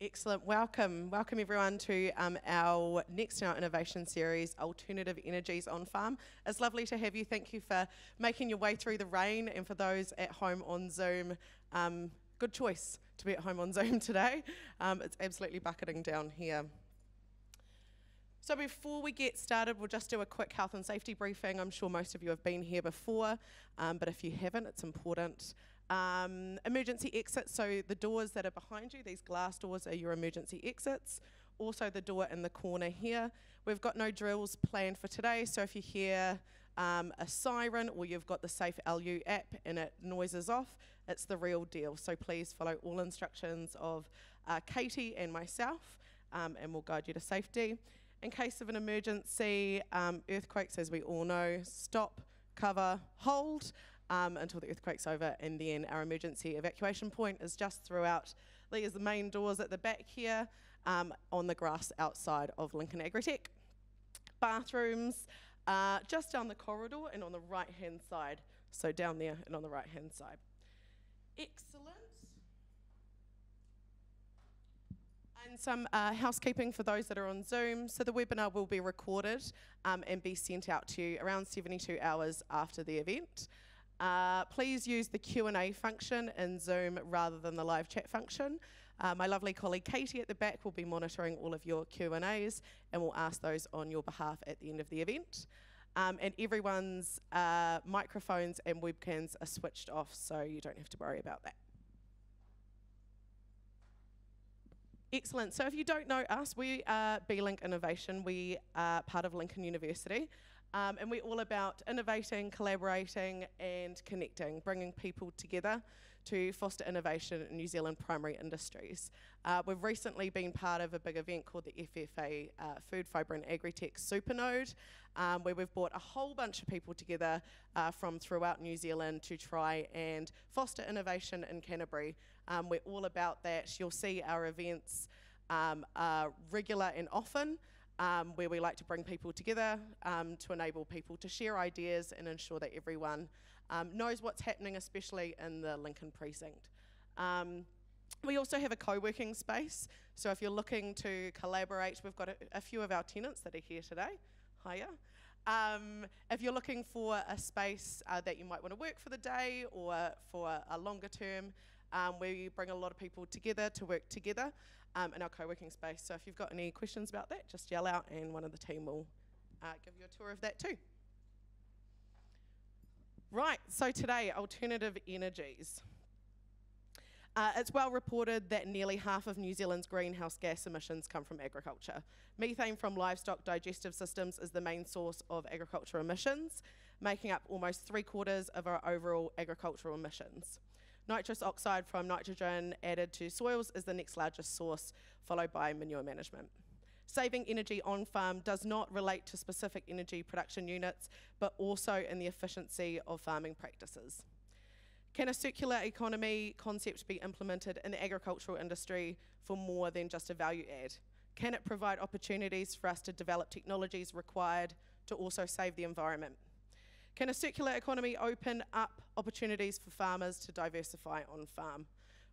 Excellent. Welcome everyone to our next in our innovation series, Alternative Energies on Farm. It's lovely to have you. Thank you for making your way through the rain, and for those at home on Zoom, good choice to be at home on Zoom today. It's absolutely bucketing down here. So before we get started, we'll just do a quick health and safety briefing. I'm sure most of you have been here before, but if you haven't, it's important. Emergency exits, so the doors that are behind you, these glass doors are your emergency exits. Also the door in the corner here. We've got no drills planned for today, so if you hear a siren or you've got the Safe LU app and it noises off, it's the real deal. So please follow all instructions of Katie and myself, and we'll guide you to safety. In case of an emergency, earthquakes, as we all know, stop, cover, hold. Until the earthquake's over, and then our emergency evacuation point is just throughout. There's the main doors at the back here, on the grass outside of Lincoln Agritech. Bathrooms, just down the corridor and on the right-hand side. So down there and on the right-hand side. Excellent. And some housekeeping for those that are on Zoom. So the webinar will be recorded and be sent out to you around 72 hours after the event. Please use the Q&A function in Zoom rather than the live chat function. My lovely colleague Katie at the back will be monitoring all of your Q&As and will ask those on your behalf at the end of the event. And everyone's microphones and webcams are switched off, so you don't have to worry about that. Excellent. So if you don't know us, we are B-Link Innovation. We are part of Lincoln University. And we're all about innovating, collaborating and connecting, bringing people together to foster innovation in New Zealand primary industries. We've recently been part of a big event called the FFA Food, Fibre and Agritech Supernode, where we've brought a whole bunch of people together from throughout New Zealand to try and foster innovation in Canterbury. We're all about that. You'll see our events are regular and often, where we like to bring people together to enable people to share ideas and ensure that everyone knows what's happening, especially in the Lincoln precinct. We also have a co-working space, so if you're looking to collaborate, we've got a few of our tenants that are here today. Hiya. If you're looking for a space that you might want to work for the day or for a longer term, where you bring a lot of people together to work together, in our co-working space. So if you've got any questions about that, just yell out and one of the team will give you a tour of that too. Right, so today, alternative energies. It's well reported that nearly half of New Zealand's greenhouse gas emissions come from agriculture. Methane from livestock digestive systems is the main source of agriculture emissions, making up almost 3/4 of our overall agricultural emissions. Nitrous oxide from nitrogen added to soils is the next largest source, followed by manure management. Saving energy on farm does not relate to specific energy production units, but also in the efficiency of farming practices. Can a circular economy concept be implemented in the agricultural industry for more than just a value add? Can it provide opportunities for us to develop technologies required to also save the environment? Can a circular economy open up opportunities for farmers to diversify on farm?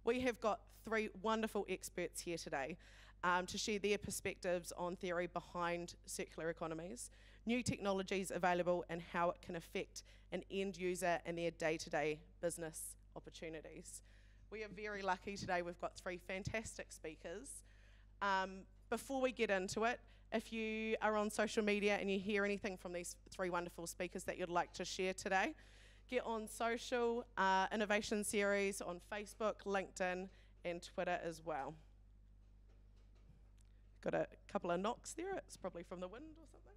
We have got 3 wonderful experts here today to share their perspectives on theory behind circular economies, new technologies available and how it can affect an end user and their day-to-day business opportunities. We are very lucky today. We've got 3 fantastic speakers. Before we get into it, if you are on social media and you hear anything from these 3 wonderful speakers that you'd like to share today, get on social, Innovation Series on Facebook, LinkedIn and Twitter as well. Got a couple of knocks there. It's probably from the wind or something.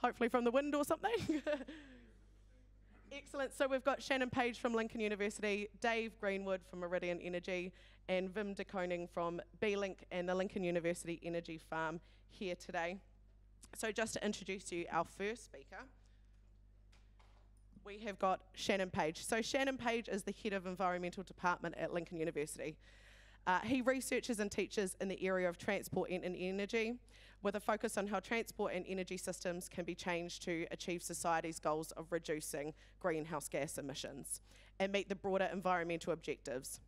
Hopefully from the wind or something. Excellent. So we've got Shannon Page from Lincoln University, Dave Greenwood from Meridian Energy, and Wim de Koning from B-Link and the Lincoln University Energy Farm here today. So just to introduce you, our first speaker, we have got Shannon Page. So Shannon Page is the Head of Environmental Department at Lincoln University. He researches and teaches in the area of transport and energy, with a focus on how transport and energy systems can be changed to achieve society's goals of reducing greenhouse gas emissions and meet the broader environmental objectives.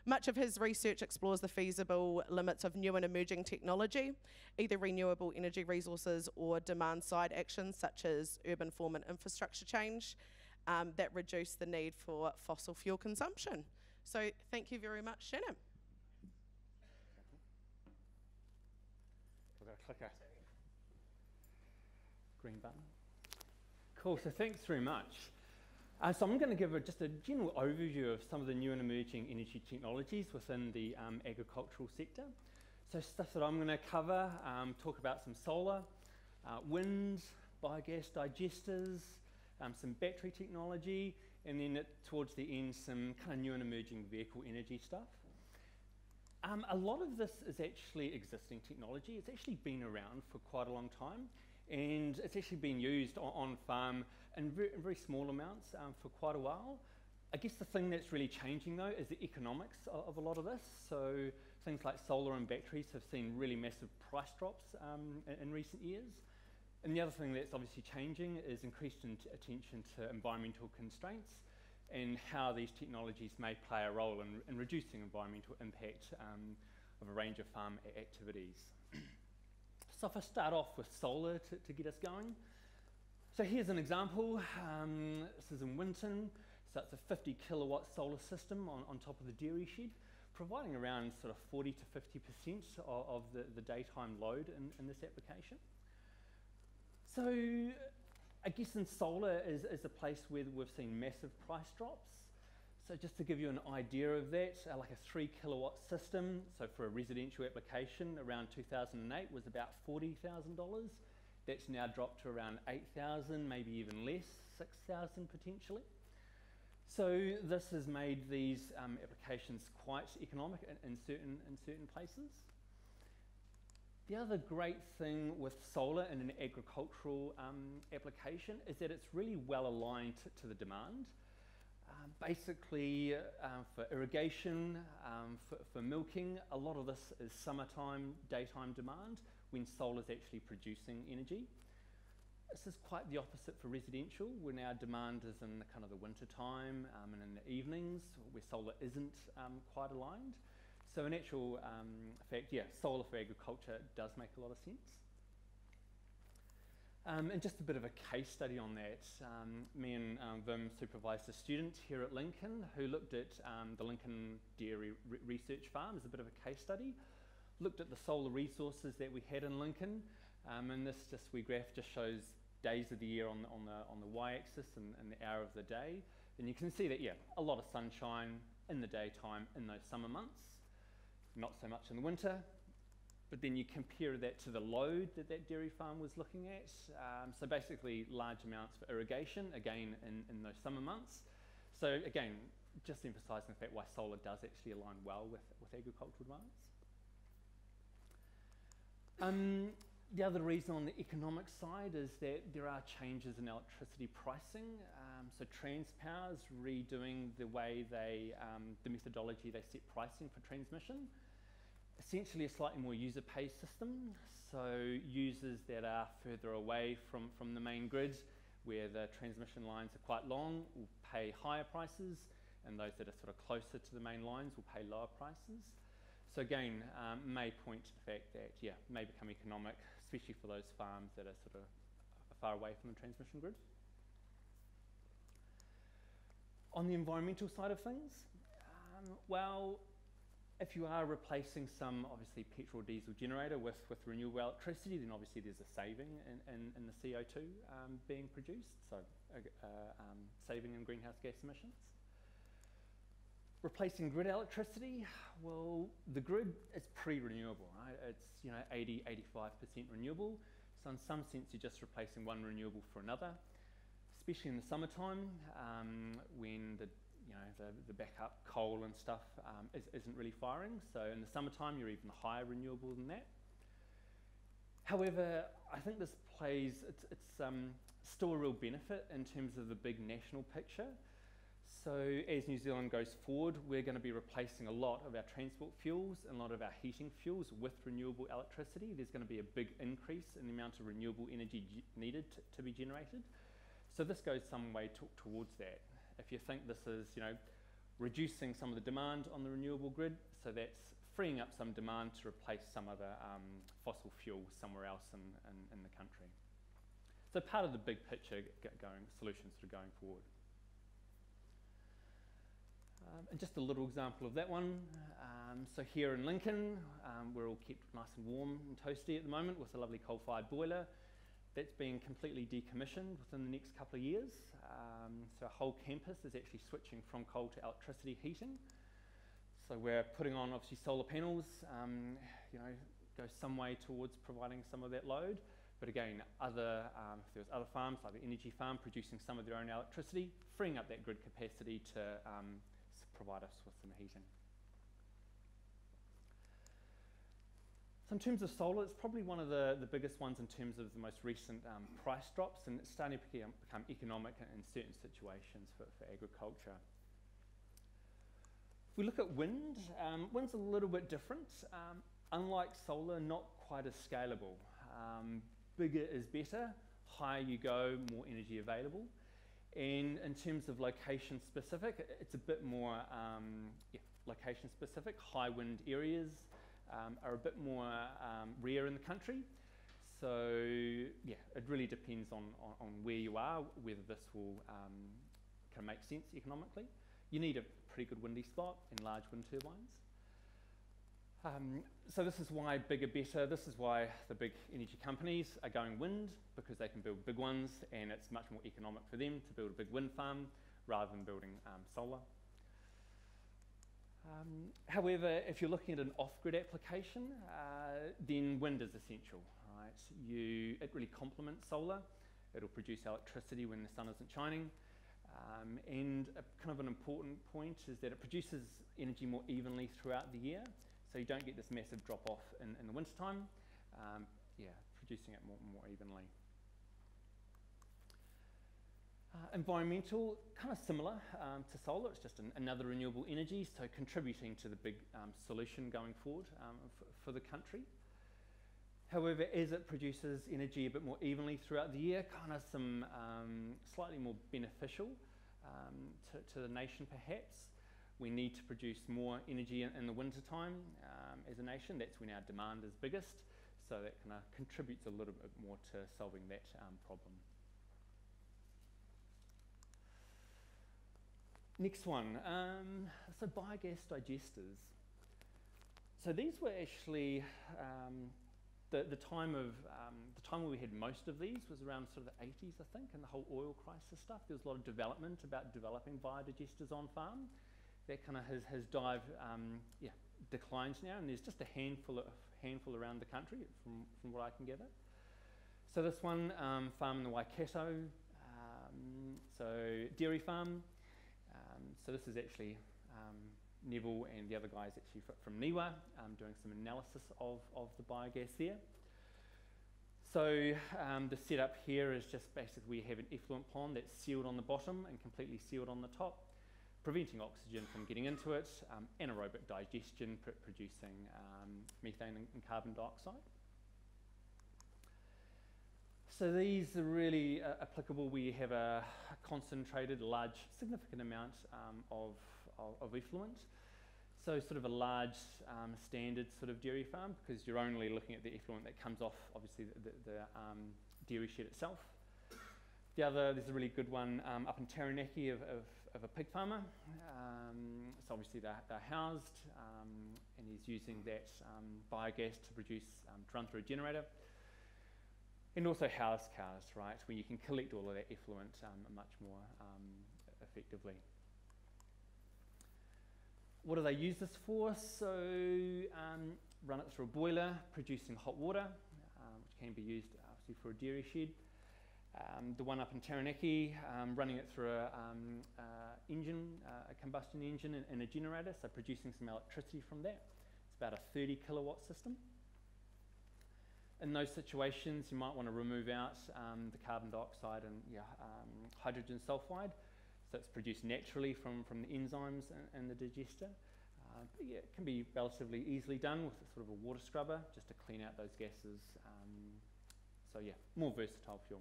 Much of his research explores the feasible limits of new and emerging technology, either renewable energy resources or demand-side actions such as urban form and infrastructure change that reduce the need for fossil fuel consumption. So thank you very much, Shannon. We've got a clicker. Green button. Cool, so thanks very much. So I'm going to give just a general overview of some of the new and emerging energy technologies within the agricultural sector. So stuff that I'm going to cover, talk about some solar, wind, biogas digesters, some battery technology, and then towards the end some kind of new and emerging vehicle energy stuff. A lot of this is actually existing technology. It's actually been around for quite a long time, and it's actually been used on farm in very small amounts for quite a while. I guess the thing that's really changing though is the economics of a lot of this. So things like solar and batteries have seen really massive price drops in recent years. And the other thing that's obviously changing is increased attention to environmental constraints and how these technologies may play a role in reducing environmental impact of a range of farm activities. So if I start off with solar to get us going. So here's an example. This is in Winton. So it's a 50 kilowatt solar system on top of the dairy shed, providing around sort of 40 to 50% of the daytime load in this application. So I guess in solar is a place where we've seen massive price drops. So just to give you an idea of that, like a 3 kilowatt system, so for a residential application around 2008 was about $40,000. That's now dropped to around 8,000, maybe even less, 6,000 potentially. So this has made these applications quite economic in certain places. The other great thing with solar in an agricultural application is that it's really well aligned to the demand. Basically, for irrigation, for milking, a lot of this is summertime, daytime demand when solar is actually producing energy. This is quite the opposite for residential, when our demand is in the kind of the winter time and in the evenings, where solar isn't quite aligned. So in actual fact, yeah, solar for agriculture does make a lot of sense. And just a bit of a case study on that. Me and Vim supervised a student here at Lincoln who looked at the Lincoln Dairy Research Farm as a bit of a case study. Looked at the solar resources that we had in Lincoln, and this graph just shows days of the year on the y-axis and the hour of the day. And you can see that, yeah, a lot of sunshine in the daytime in those summer months, not so much in the winter. But then you compare that to the load that dairy farm was looking at. So basically large amounts for irrigation, again, in those summer months. So again, just emphasising the fact why solar does actually align well with agricultural demands. The other reason on the economic side is that there are changes in electricity pricing. So Transpower's redoing the way the methodology they set pricing for transmission. Essentially a slightly more user-pay system, so users that are further away from the main grid, where the transmission lines are quite long, will pay higher prices, and those that are sort of closer to the main lines will pay lower prices. So again, may point to the fact that, yeah, may become economic, especially for those farms that are sort of far away from the transmission grid. On the environmental side of things, well, if you are replacing some, obviously, petrol diesel generator with renewable electricity, then obviously there's a saving in the CO2 being produced, so saving in greenhouse gas emissions. Replacing grid electricity, well, the grid is pre-renewable, right? It's 80, 85% renewable, so in some sense you're just replacing one renewable for another, especially in the summertime when the backup coal and stuff isn't really firing. So in the summertime, you're even higher renewable than that. However, I think this plays, it's still a real benefit in terms of the big national picture. So as New Zealand goes forward, we're going to be replacing a lot of our transport fuels and a lot of our heating fuels with renewable electricity. There's going to be a big increase in the amount of renewable energy needed to be generated. So this goes some way towards that. If you think this is, reducing some of the demand on the renewable grid, so that's freeing up some demand to replace some other fossil fuel somewhere else in the country. So part of the big picture solutions for going forward. And just a little example of that one. So here in Lincoln, we're all kept nice and warm and toasty at the moment with a lovely coal-fired boiler. That's being completely decommissioned within the next couple of years. So our whole campus is actually switching from coal to electricity heating. So we're putting on obviously solar panels, go some way towards providing some of that load. But again, if there's other farms like the energy farm producing some of their own electricity, freeing up that grid capacity to provide us with some heating. So in terms of solar, it's probably one of the biggest ones in terms of the most recent price drops, and it's starting to become economic in certain situations for agriculture. If we look at wind, wind's a little bit different. Unlike solar, not quite as scalable. Bigger is better, higher you go, more energy available. And in terms of location specific, it's a bit more location specific. High wind areas are a bit more rare in the country. So yeah, it really depends on where you are, whether this will can make sense economically. You need a pretty good windy spot and large wind turbines. So this is why bigger, better. This is why the big energy companies are going wind, because they can build big ones and it's much more economic for them to build a big wind farm rather than building solar. However, if you're looking at an off-grid application, then wind is essential, right? It really complements solar. It'll produce electricity when the sun isn't shining. And kind of an important point is that it produces energy more evenly throughout the year. So you don't get this massive drop-off in the wintertime, producing it more evenly. Environmental, kind of similar to solar, it's just another renewable energy, so contributing to the big solution going forward for the country. However, as it produces energy a bit more evenly throughout the year, kind of some slightly more beneficial to the nation perhaps. We need to produce more energy in the winter time as a nation. That's when our demand is biggest. So that kind of contributes a little bit more to solving that problem. Next one, so biogas digesters. So these were actually the time when we had most of these was around sort of the 80s, I think, and the whole oil crisis stuff. There was a lot of development about developing biodigesters on farm. That kind of has declined now, and there's just a handful around the country from what I can gather. So this one, farm in the Waikato, so dairy farm. So this is actually Neville and the other guys actually from NIWA doing some analysis of the biogas there. So the setup here is just basically we have an effluent pond that's sealed on the bottom and completely sealed on the top, preventing oxygen from getting into it, anaerobic digestion producing methane and carbon dioxide. So these are really applicable where you have a concentrated, large, significant amount of effluent. So sort of a large standard sort of dairy farm, because you're only looking at the effluent that comes off, obviously, the dairy shed itself. There's a really good one up in Taranaki of a pig farmer. So obviously they're housed, and he's using that biogas to produce, to run through a generator. And also house cows, right, where you can collect all of that effluent much more effectively. What do they use this for? So run it through a boiler, producing hot water, which can be used obviously for a dairy shed. The one up in Taranaki, running it through a combustion engine and a generator, so producing some electricity from that. It's about a 30 kilowatt system. In those situations, you might want to remove out the carbon dioxide and hydrogen sulfide. So it's produced naturally from the enzymes in the digester. But yeah, it can be relatively easily done with a sort of a water scrubber just to clean out those gases. So yeah, more versatile fuel.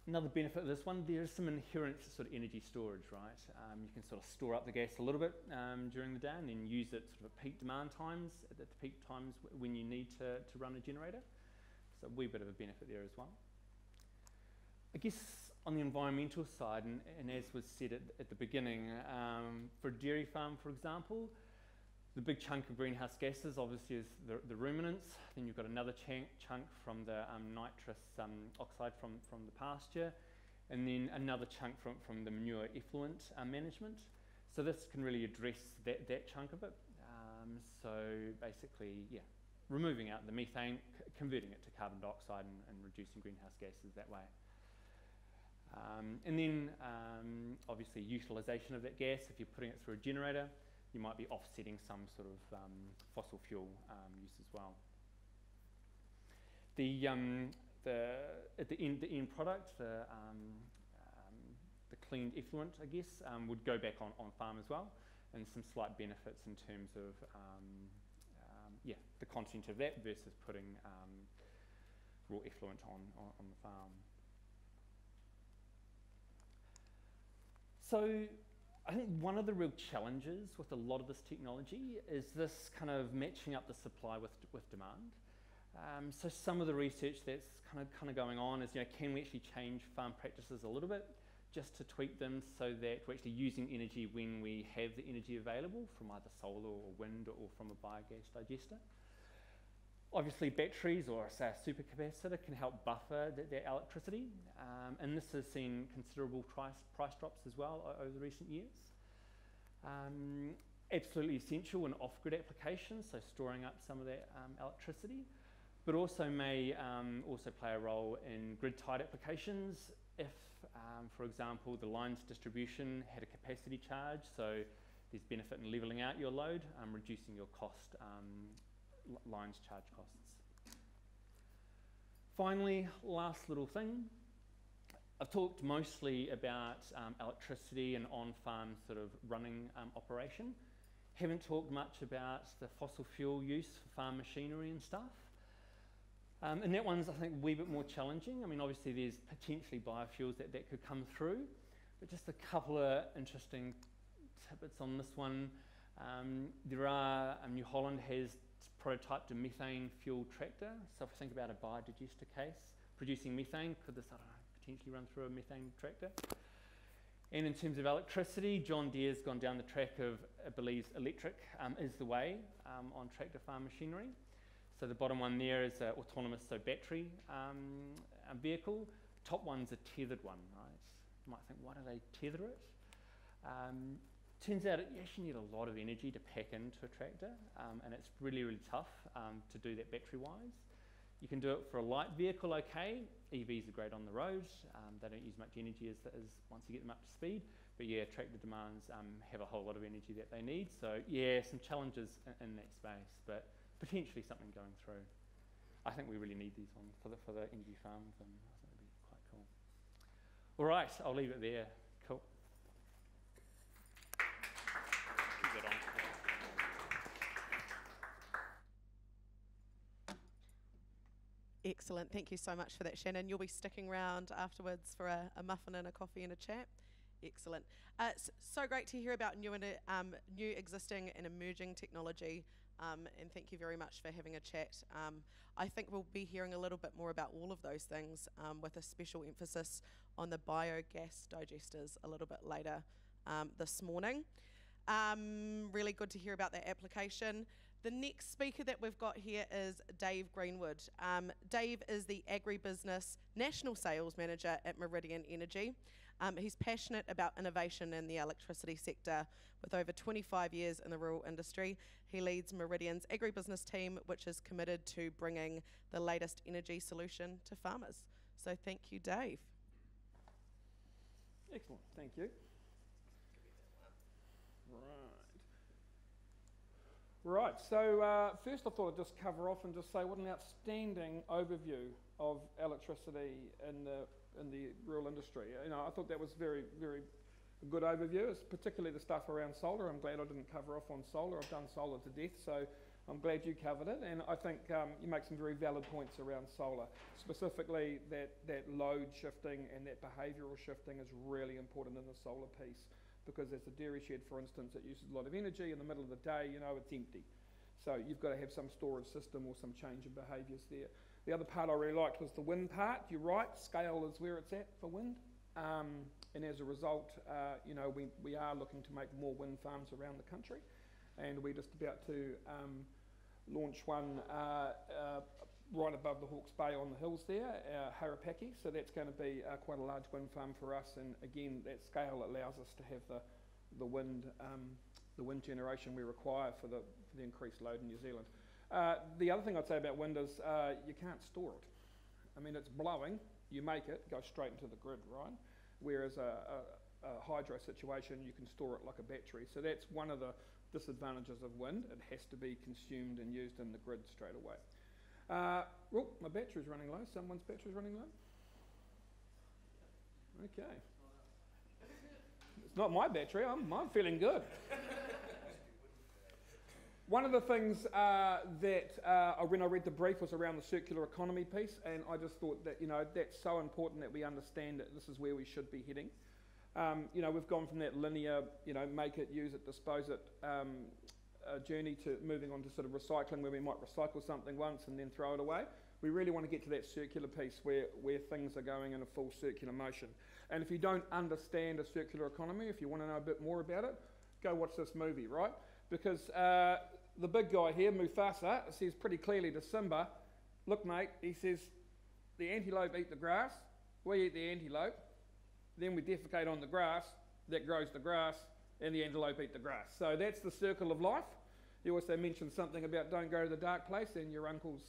Another benefit of this one, there is some inherent sort of energy storage, right? You can sort of store up the gas a little bit during the day and then use it sort of at peak demand times, at the peak times when you need to run a generator. So a wee bit of a benefit there as well. I guess on the environmental side, and as was said at the beginning, for a dairy farm, for example, the big chunk of greenhouse gases obviously is the ruminants. Then you've got another chunk from the nitrous oxide from the pasture, and then another chunk from the manure effluent management. So this can really address that chunk of it. So basically, yeah, removing out the methane, converting it to carbon dioxide and reducing greenhouse gases that way. And then obviously utilisation of that gas. If you're putting it through a generator, you might be offsetting some sort of fossil fuel use as well. At the end product, the cleaned effluent, I guess, would go back on farm as well, and some slight benefits in terms of yeah, the content of that versus putting raw effluent on the farm. So I think one of the real challenges with a lot of this technology is this kind of matching up the supply with demand. So some of the research that's kind of going on is, can we actually change farm practices a little bit just to tweak them so that we're actually using energy when we have the energy available from either solar or wind or from a biogas digester. Obviously batteries or say a supercapacitor can help buffer that electricity, and this has seen considerable price drops as well over the recent years. Absolutely essential in off-grid applications, so storing up some of that electricity, but also may also play a role in grid-tied applications if, for example, the lines distribution had a capacity charge, so there's benefit in levelling out your load, reducing your cost, lines charge costs. Finally, last little thing. I've talked mostly about electricity and on-farm sort of running operation. Haven't talked much about the fossil fuel use for farm machinery and stuff. And that one's, I think, a wee bit more challenging. I mean, obviously there's potentially biofuels that could come through, but just a couple of interesting tidbits on this one. New Holland has prototyped a methane fuel tractor. So if I think about a biodigester case, producing methane, could this, I don't know, potentially run through a methane tractor? And in terms of electricity, John Deere's gone down the track of, believes electric is the way on tractor farm machinery. So the bottom one there is an autonomous, so battery vehicle. Top one's a tethered one, right? You might think, why do they tether it? Turns out you actually need a lot of energy to pack into a tractor, and it's really, really tough to do that battery-wise. You can do it for a light vehicle, okay. EVs are great on the road. They don't use much energy as once you get them up to speed. But yeah, tractor demands have a whole lot of energy that they need. So yeah, some challenges in that space, but potentially something going through. I think we really need these ones for the energy farms, and I think it'd be quite cool. All right, I'll leave it there. Cool. Keep it on. Excellent. Thank you so much for that, Shannon. You'll be sticking around afterwards for a muffin and a coffee and a chat. Excellent. It's so great to hear about new, existing and emerging technology, and thank you very much for having a chat. I think we'll be hearing a little bit more about all of those things, with a special emphasis on the biogas digesters a little bit later this morning. Really good to hear about that application. The next speaker that we've got here is Dave Greenwood. Dave is the Agribusiness National Sales Manager at Meridian Energy. He's passionate about innovation in the electricity sector. With over 25 years in the rural industry, he leads Meridian's agribusiness team, which is committed to bringing the latest energy solution to farmers. So thank you, Dave. Excellent, thank you. Right, so first I thought I'd just cover off and just say what an outstanding overview of electricity in the rural industry. You know, I thought that was very, very good overview. It's particularly the stuff around solar. I'm glad I didn't cover off on solar. I've done solar to death, so I'm glad you covered it, and I think you make some very valid points around solar. Specifically, that load shifting and that behavioural shifting is really important in the solar piece, because as a dairy shed, for instance, it uses a lot of energy. In the middle of the day, you know, it's empty. So you've got to have some storage system or some change in behaviours there. The other part I really liked was the wind part. You're right, scale is where it's at for wind. And as a result, you know, we are looking to make more wind farms around the country. And we're just about to launch one right above the Hawke's Bay on the hills there, Harapaki. So that's going to be quite a large wind farm for us. And again, that scale allows us to have the wind generation we require for the increased load in New Zealand. The other thing I'd say about wind is you can't store it. I mean, it's blowing, you make it, go straight into the grid, right? Whereas a hydro situation, you can store it like a battery. So that's one of the disadvantages of wind. It has to be consumed and used in the grid straight away. Oh, my battery's running low. Someone's battery's running low? Okay. It's not my battery. I'm feeling good. One of the things that when I read the brief was around the circular economy piece, and I just thought that, you know, that's so important that we understand that this is where we should be heading. You know, we've gone from that linear, you know, make it, use it, dispose it journey to moving on to sort of recycling, where we might recycle something once and then throw it away. We really want to get to that circular piece where things are going in a full circular motion. And if you don't understand a circular economy, if you want to know a bit more about it, go watch this movie, right? Because the big guy here, Mufasa, says pretty clearly to Simba, look mate, he says, the antelope eat the grass, we eat the antelope, then we defecate on the grass, that grows the grass, and the antelope eat the grass. So that's the circle of life. He also mentioned something about don't go to the dark place, and your uncle's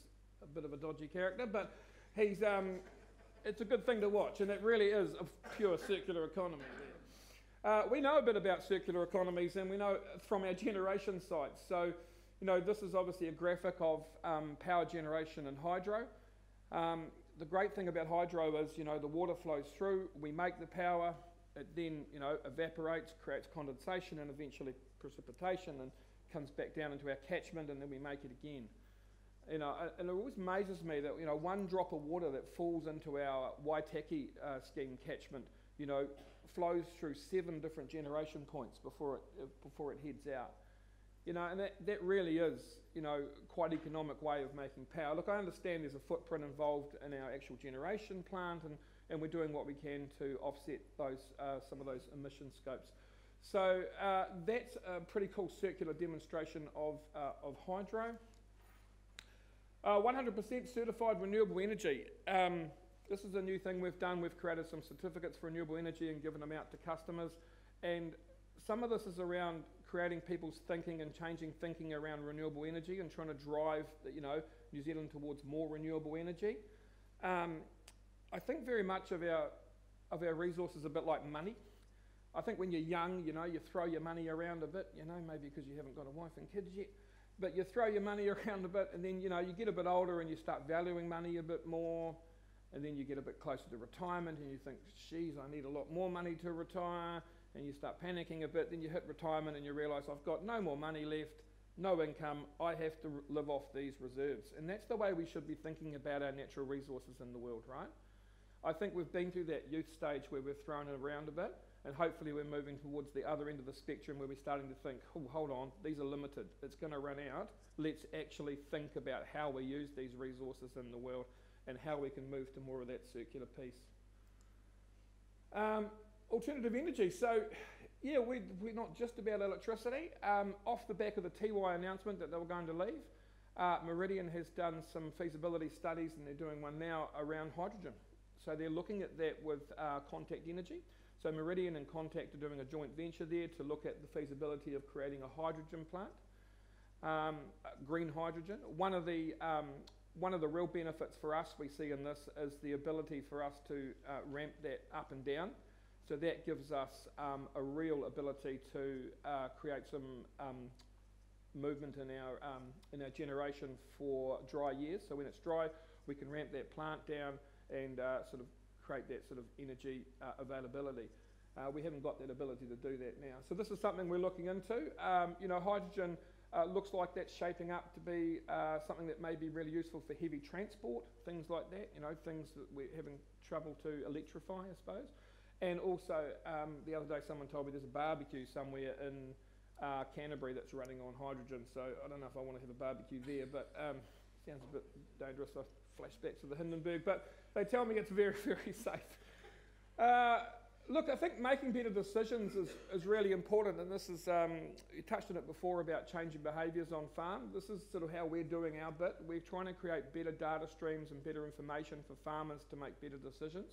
a bit of a dodgy character, but he's, it's a good thing to watch, and it really is a pure circular economy there. We know a bit about circular economies, and we know from our generation sites. So, you know, this is obviously a graphic of power generation and hydro. The great thing about hydro is, you know, the water flows through, we make the power, it then, you know, evaporates, creates condensation and eventually precipitation and comes back down into our catchment, and then we make it again. You know, and it always amazes me that, you know, one drop of water that falls into our Waitaki scheme catchment, you know, flows through 7 different generation points before it heads out. You know, and that really is, you know, quite economic way of making power. Look, I understand there's a footprint involved in our actual generation plant, and we're doing what we can to offset those some of those emission scopes. So that's a pretty cool circular demonstration of hydro. 100% certified renewable energy. This is a new thing we've done. We've created some certificates for renewable energy and given them out to customers. And some of this is around creating people's thinking and changing thinking around renewable energy and trying to drive, you know, New Zealand towards more renewable energy. I think very much of our resources a bit like money. I think when you're young, you know, you throw your money around a bit, you know, maybe because you haven't got a wife and kids yet, but you throw your money around a bit, and then, you know, you get a bit older and you start valuing money a bit more, and then you get a bit closer to retirement and you think, geez, I need a lot more money to retire, and you start panicking a bit. Then you hit retirement and you realise, I've got no more money left, no income, I have to live off these reserves. And that's the way we should be thinking about our natural resources in the world, right? I think we've been through that youth stage where we've thrown it around a bit, and hopefully we're moving towards the other end of the spectrum where we're starting to think, oh, hold on, these are limited, it's going to run out. Let's actually think about how we use these resources in the world and how we can move to more of that circular piece. Alternative energy. So, yeah, we're not just about electricity. Off the back of the TY announcement that they were going to leave, Meridian has done some feasibility studies, and they're doing one now around hydrogen. So they're looking at that with Contact Energy. So Meridian and Contact are doing a joint venture there to look at the feasibility of creating a hydrogen plant, green hydrogen. One of the real benefits for us we see in this is the ability for us to ramp that up and down. So that gives us a real ability to create some movement in our generation for dry years. So when it's dry, we can ramp that plant down and sort of create that sort of energy availability. We haven't got that ability to do that now. So this is something we're looking into. You know, hydrogen Looks like that's shaping up to be something that may be really useful for heavy transport, things like that, you know, things that we're having trouble to electrify, I suppose. And also, the other day someone told me there's a barbecue somewhere in Canterbury that's running on hydrogen, so I don't know if I want to have a barbecue there, but sounds a bit dangerous. I flashbacks to the Hindenburg, but they tell me it's very, very safe. Look, I think making better decisions is really important, and this is, you touched on it before about changing behaviours on farm. This is sort of how we're doing our bit. We're trying to create better data streams and better information for farmers to make better decisions.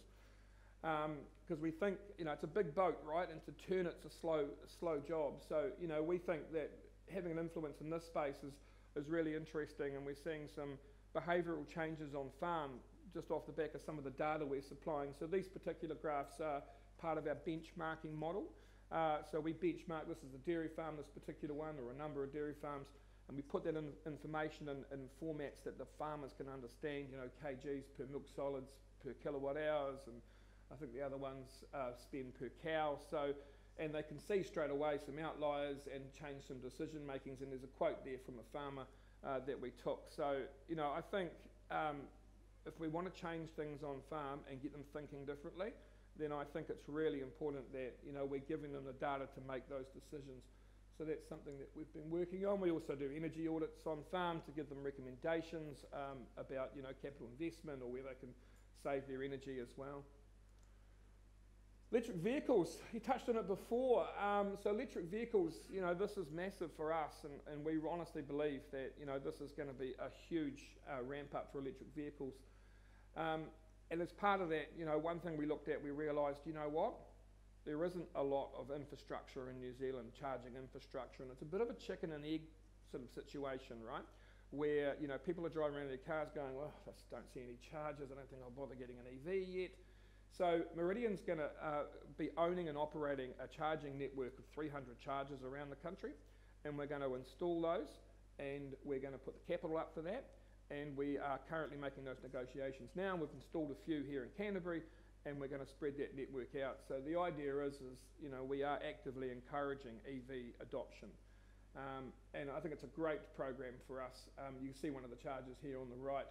Because we think, you know, it's a big boat, right, and to turn it's a slow job. So, you know, we think that having an influence in this space is really interesting, and we're seeing some behavioural changes on farm just off the back of some of the data we're supplying. So these particular graphs are part of our benchmarking model. So we benchmark, this is a dairy farm, this particular one, or a number of dairy farms, and we put that information in formats that the farmers can understand, you know, kgs per milk solids per kilowatt hours, and I think the other ones spend per cow. So, and they can see straight away some outliers and change some decision makings, and there's a quote there from a farmer that we took. So, you know, I think if we want to change things on farm and get them thinking differently, then I think it's really important that, you know, we're giving them the data to make those decisions. So that's something that we've been working on. We also do energy audits on farm to give them recommendations about, you know, capital investment or where they can save their energy as well. Electric vehicles, you touched on it before. So electric vehicles, you know, this is massive for us, and we honestly believe that, you know, this is going to be a huge ramp up for electric vehicles. And as part of that, you know, one thing we looked at, we realised, you know what, there isn't a lot of infrastructure in New Zealand, charging infrastructure, and it's a bit of a chicken and egg sort of situation, right? Where, you know, people are driving around in their cars going, well, I just don't see any chargers, I don't think I'll bother getting an EV yet. So Meridian's going to be owning and operating a charging network of 300 chargers around the country, and we're going to install those, and we're going to put the capital up for that, and we are currently making those negotiations now. We've installed a few here in Canterbury, and we're going to spread that network out. So the idea is you know, we are actively encouraging EV adoption, and I think it's a great program for us. You can see one of the chargers here on the right.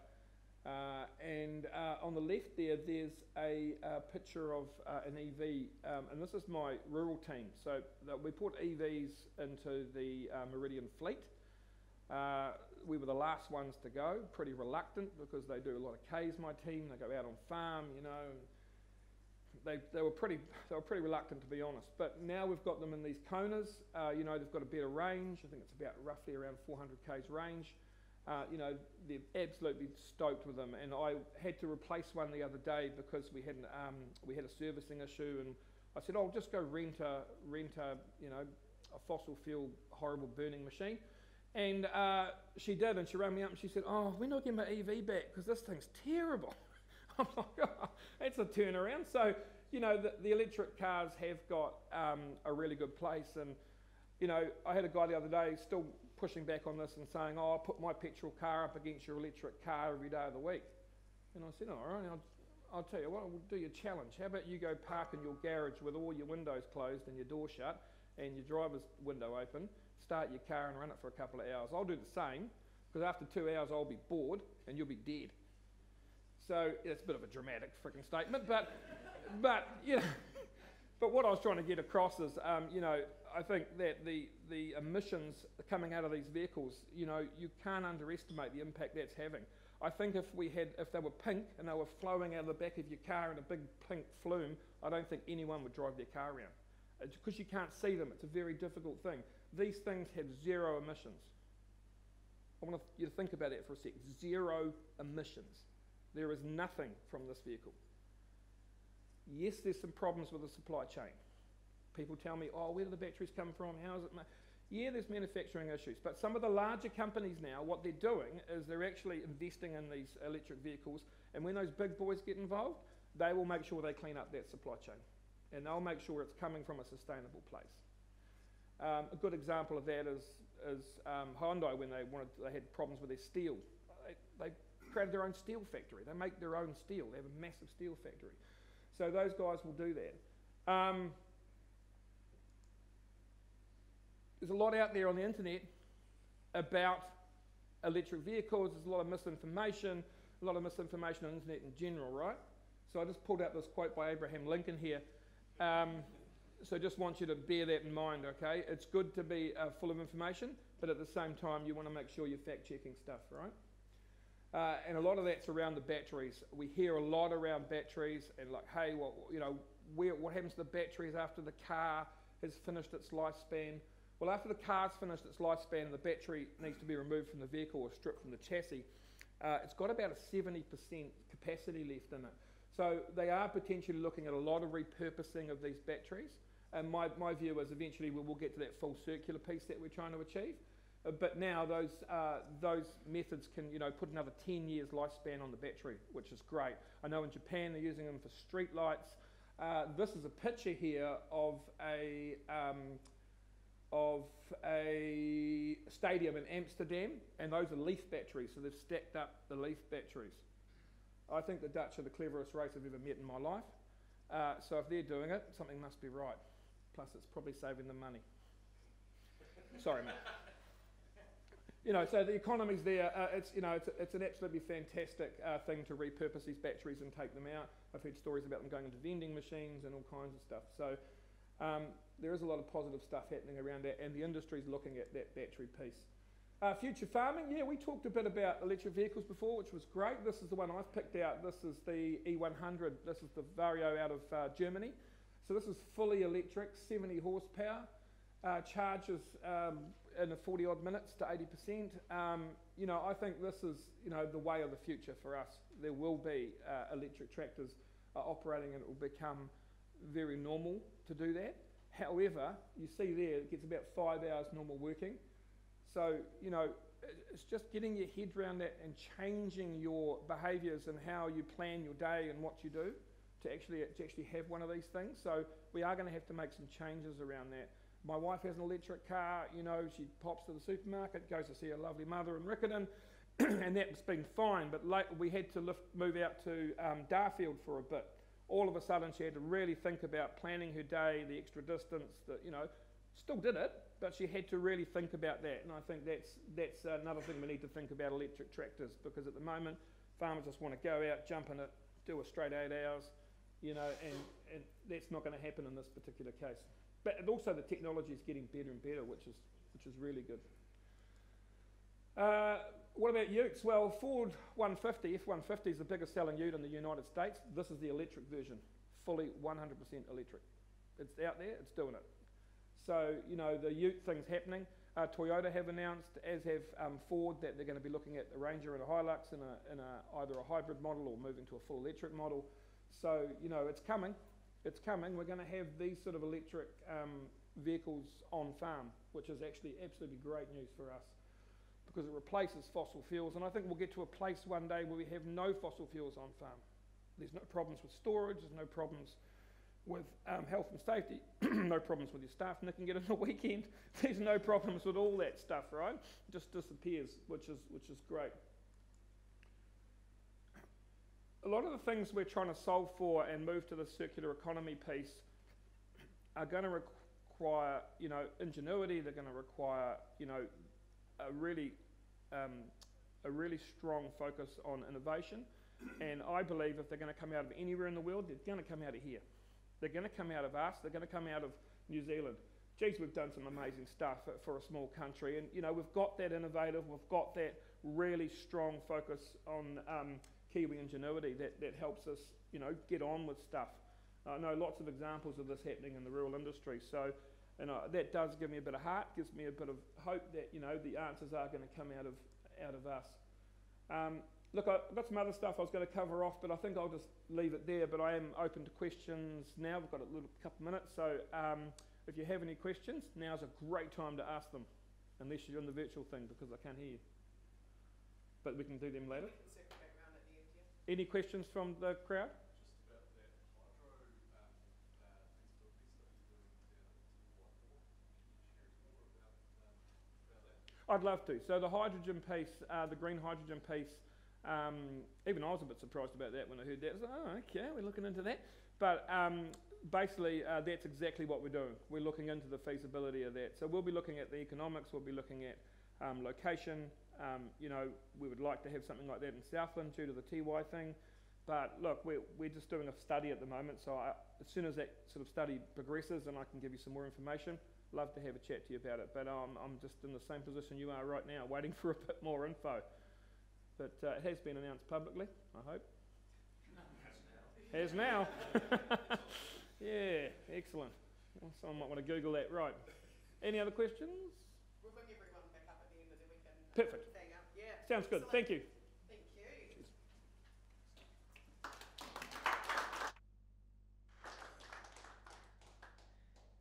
And on the left there, there's a picture of an EV, and this is my rural team. So we put EVs into the Meridian fleet. We were the last ones to go, pretty reluctant because they do a lot of Ks, my team. They go out on farm, you know. They were pretty reluctant, to be honest. But now we've got them in these Konas. You know, they've got a better range. I think it's about roughly around 400 Ks range. You know, they're absolutely stoked with them, and I had to replace one the other day because we had a servicing issue, and I said, "Oh, just go rent a you know, a fossil fuel horrible burning machine," and she did, and she rang me up and she said, "Oh, we're not getting my EV back because this thing's terrible." I'm like, "Oh, that's a turnaround." So, you know, the electric cars have got a really good place, and you know, I had a guy the other day still pushing back on this and saying, "Oh, I'll put my petrol car up against your electric car every day of the week." And I said, "All right, I'll tell you what, we'll do your challenge. How about you go park in your garage with all your windows closed and your door shut and your driver's window open, start your car and run it for a couple of hours. I'll do the same, because after 2 hours I'll be bored and you'll be dead." So it's a bit of a dramatic freaking statement, but you know, but what I was trying to get across is, you know, I think that the emissions coming out of these vehicles, you know, you can't underestimate the impact that's having. I think if they were pink and they were flowing out of the back of your car in a big pink flume, I don't think anyone would drive their car around. It's because you can't see them. It's a very difficult thing. These things have zero emissions. I want you to think about that for a sec. Zero emissions. There is nothing from this vehicle. Yes, there's some problems with the supply chain. People tell me, "Oh, where do the batteries come from? How is it?" Yeah, there's manufacturing issues, but some of the larger companies now, what they're doing is they're actually investing in these electric vehicles, and when those big boys get involved, they will make sure they clean up that supply chain, and they'll make sure it's coming from a sustainable place. A good example of that is Hyundai, when they had problems with their steel. They created their own steel factory. They make their own steel. They have a massive steel factory. So those guys will do that. There's a lot out there on the internet. about electric vehicles. There's a lot of misinformation on the internet in general, right? So I just pulled out this quote by Abraham Lincoln here. So just want you to bear that in mind, okay? It's good to be full of information, but at the same time, you want to make sure you're fact-checking stuff, right? And a lot of that's around the batteries. We hear a lot around batteries and like, hey, what happens to the batteries after the car has finished its lifespan? Well, after the car's finished its lifespan and the battery needs to be removed from the vehicle or stripped from the chassis, it's got about a 70% capacity left in it. So they are potentially looking at a lot of repurposing of these batteries. And my view is eventually we will get to that full circular piece that we're trying to achieve. But now those methods can put another 10 years lifespan on the battery, which is great. I know in Japan they're using them for street lights. This is a picture here of a stadium in Amsterdam, and those are Leaf batteries, so they've stacked up the Leaf batteries. I think the Dutch are the cleverest race I've ever met in my life. So if they're doing it, something must be right. Plus it's probably saving them money. Sorry, mate. So the economies there, it's an absolutely fantastic thing to repurpose these batteries and take them out. I've heard stories about them going into vending machines and all kinds of stuff. So there is a lot of positive stuff happening around that, and the industry's looking at that battery piece. Future farming, yeah, we talked a bit about electric vehicles before, which was great. This is the one I've picked out. This is the E100. This is the Vario out of Germany. So this is fully electric, 70 horsepower, charges in a 40 odd minutes to 80%. I think this is the way of the future for us. There will be electric tractors operating, and it will become very normal to do that. However, you see there, it gets about 5 hours normal working. So, it's just getting your head around that and changing your behaviours and how you plan your day and what you do to actually have one of these things. So we are going to have to make some changes around that. My wife has an electric car, she pops to the supermarket, goes to see her lovely mother in Riccarton, and that's been fine, but we had to move out to Darfield for a bit. All of a sudden she had to really think about planning her day, the extra distance, still did it, but she had to really think about that, and I think that's another thing we need to think about electric tractors, because at the moment farmers just want to go out, jump in it, do a straight 8 hours, and that's not going to happen in this particular case. But also the technology is getting better and better, which is really good. What about utes? Well, Ford 150, F-150 is the biggest selling ute in the United States. This is the electric version, fully 100% electric. It's out there, it's doing it. So, the ute thing's happening. Toyota have announced, as have Ford, that they're going to be looking at the Ranger and a Hilux in either a hybrid model or moving to a full electric model. So, it's coming. It's coming. We're going to have these sort of electric vehicles on farm, which is actually absolutely great news for us, because it replaces fossil fuels, and I think we'll get to a place one day where we have no fossil fuels on farm. There's no problems with storage, there's no problems with health and safety, no problems with your staff nicking it on the weekend, there's no problems with all that stuff, right? It just disappears, which is great. A lot of the things we're trying to solve for and move to the circular economy piece are going to require, ingenuity. They're going to require, a really strong focus on innovation. And I believe if they're going to come out of anywhere in the world, they're going to come out of here. They're going to come out of us. They're going to come out of New Zealand. Geez, we've done some amazing stuff for a small country, and we've got that innovative. We've got that really strong focus on kiwi ingenuity that helps us, get on with stuff. I know lots of examples of this happening in the rural industry, so that does give me a bit of heart, gives me a bit of hope that the answers are going to come out of us. Look, I've got some other stuff I was going to cover off, but I think I'll just leave it there. But I am open to questions now. We've got a couple of minutes, so if you have any questions, now's a great time to ask them, unless you're in the virtual thing, because I can't hear you. But we can do them later. Any questions from the crowd? Just about that hydro feasibility study you're doing down at Toolbox. Can you share more about that? I'd love to. So the hydrogen piece, the green hydrogen piece, even I was a bit surprised about that when I heard that. I was like, oh, okay, we're looking into that. But basically, that's exactly what we're doing. We're looking into the feasibility of that. So we'll be looking at the economics, we'll be looking at location. You know, we would like to have something like that in Southland due to the TY thing. But look, we're just doing a study at the moment, so as soon as that sort of study progresses and I can give you some more information, love to have a chat to you about it. But I'm just in the same position you are right now, waiting for a bit more info. But it has been announced publicly, I hope. Has now. Yeah, excellent. Well, someone might want to Google that. Right. Any other questions? We'll bring everyone back up at the end and then we can Perfect. hang out. Yeah. Sounds good. Excellent. Thank you. Thank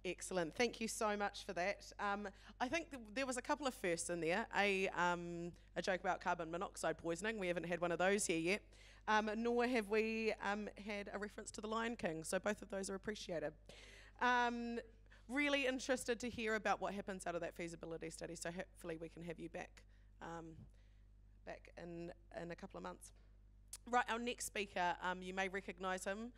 you. Excellent. Thank you so much for that. I think there was a couple of firsts in there. A joke about carbon monoxide poisoning. We haven't had one of those here yet. Nor have we had a reference to the Lion King. So both of those are appreciated. Really interested to hear about what happens out of that feasibility study. So hopefully we can have you back in a couple of months. Right, our next speaker, you may recognise him.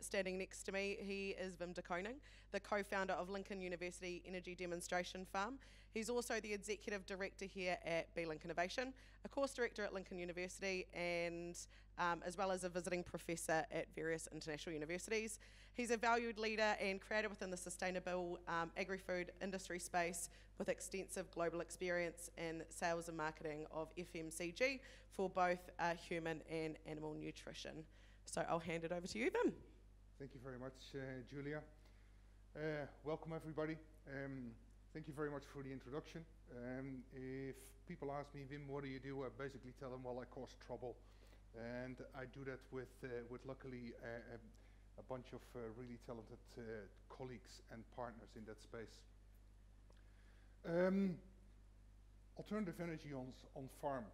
Standing next to me, he is Wim de Koning, the co-founder of Lincoln University Energy Demonstration Farm. He's also the executive director here at B-Link Innovation, a course director at Lincoln University, and as well as a visiting professor at various international universities. He's a valued leader and creator within the sustainable agri-food industry space with extensive global experience in sales and marketing of FMCG for both human and animal nutrition. So I'll hand it over to you, Wim. Thank you very much, Julia. Welcome, everybody. Thank you very much for the introduction. If people ask me, Wim, what do you do? I basically tell them, well, I cause trouble. And I do that with luckily, a bunch of really talented colleagues and partners in that space. Alternative energy on farm.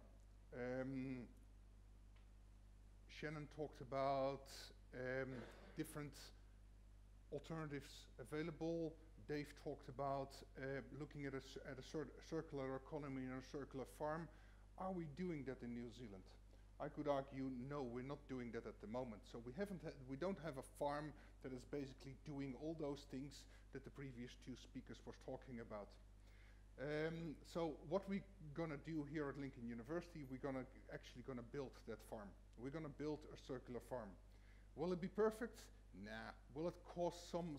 Shannon talked about different alternatives available. Dave talked about looking at a circular economy and a circular farm. Are we doing that in New Zealand? I could argue, no, we're not doing that at the moment. So we don't have a farm that is basically doing all those things that the previous two speakers were talking about. So what we're gonna do here at Lincoln University, we're actually gonna build that farm. We're gonna build a circular farm. Will it be perfect? Nah. Will it cause some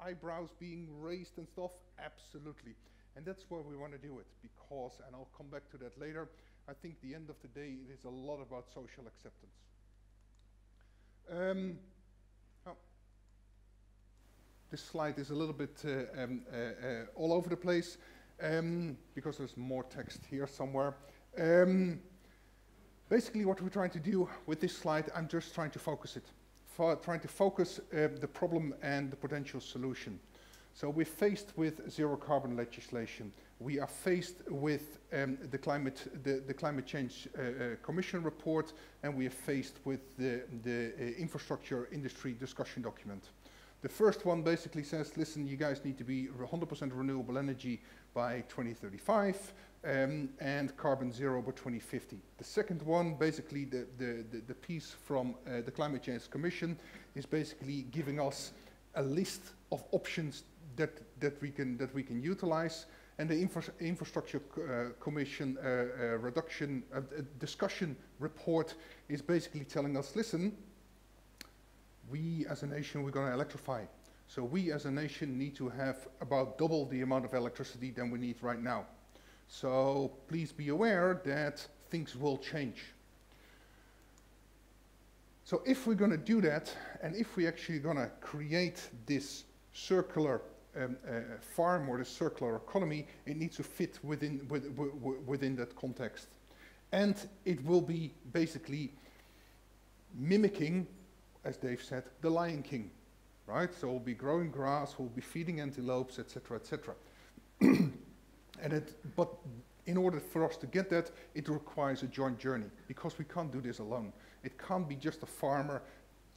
eyebrows being raised and stuff? Absolutely. And that's where we want to do it, because, and I'll come back to that later, I think the end of the day it is a lot about social acceptance. This slide is a little bit all over the place because there's more text here somewhere. Basically what we're trying to do with this slide, I'm just trying to focus it. Trying to focus the problem and the potential solution. So we're faced with zero carbon legislation. We are faced with the climate change commission report, and we are faced with the infrastructure industry discussion document. The first one basically says, listen, you guys need to be 100% renewable energy by 2035 and carbon zero by 2050. The second one, basically the piece from the Climate Change Commission is basically giving us a list of options that we can utilize, and the Infrastructure Commission discussion report is basically telling us, listen, we as a nation, we're going to electrify. So we as a nation need to have about double the amount of electricity than we need right now. So please be aware that things will change. So if we're going to do that, and if we're actually going to create this circular farm or the circular economy, it needs to fit within that context. And it will be basically mimicking, as Dave said, the Lion King, right? So we'll be growing grass, we'll be feeding antelopes, etc., etc. But in order for us to get that, it requires a joint journey, because we can't do this alone. It can't be just a farmer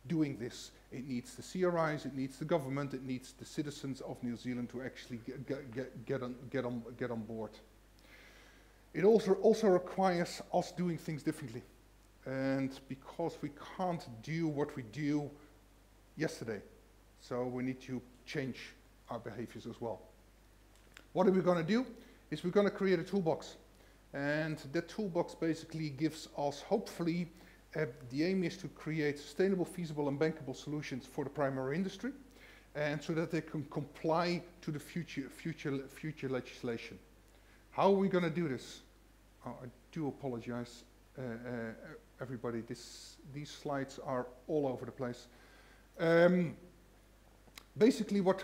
doing this. It needs the CRIs, it needs the government, it needs the citizens of New Zealand to actually get on board. It also requires us doing things differently. And because we can't do what we do yesterday, so we need to change our behaviors as well. What are we going to do? is we're going to create a toolbox. And that toolbox basically gives us, hopefully, the aim is to create sustainable, feasible, and bankable solutions for the primary industry, and so that they can comply to the future legislation. How are we going to do this? Oh, I do apologize, everybody. These slides are all over the place. Basically, what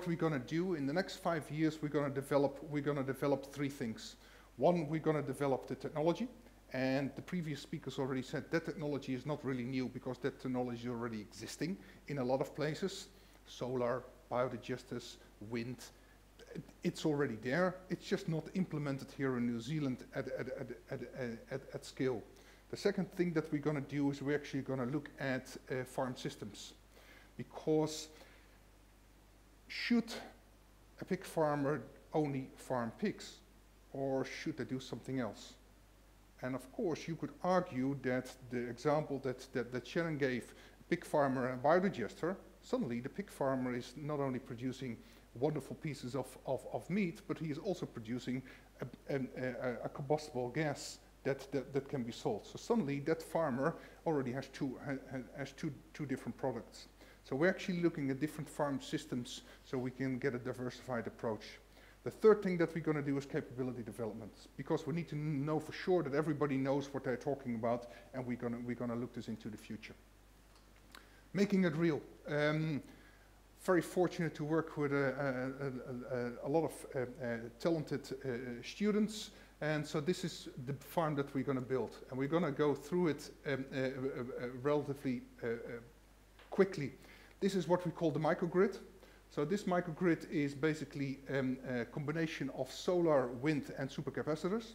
we're going to do in the next 5 years, we're going to develop 3 things. One, we're going to develop the technology, and the previous speakers already said that technology is not really new because that technology is already existing in a lot of places. Solar, biodigesters, wind, it's already there. It's just not implemented here in New Zealand at scale. The second thing that we're going to do is we're actually going to look at farm systems, because should a pig farmer only farm pigs, or should they do something else? And of course, you could argue that the example that Shannon gave, pig farmer and biodigester, suddenly the pig farmer is not only producing wonderful pieces of meat, but he is also producing a combustible gas that can be sold. So suddenly that farmer already has two different products. So we're actually looking at different farm systems so we can get a diversified approach. The third thing that we're going to do is capability development, because we need to know for sure that everybody knows what they're talking about, and we're going to look this into the future. Making it real. Very fortunate to work with a lot of talented students, and so this is the farm that we're going to build, and we're going to go through it relatively quickly. This is what we call the microgrid. So this microgrid is basically a combination of solar, wind, and supercapacitors.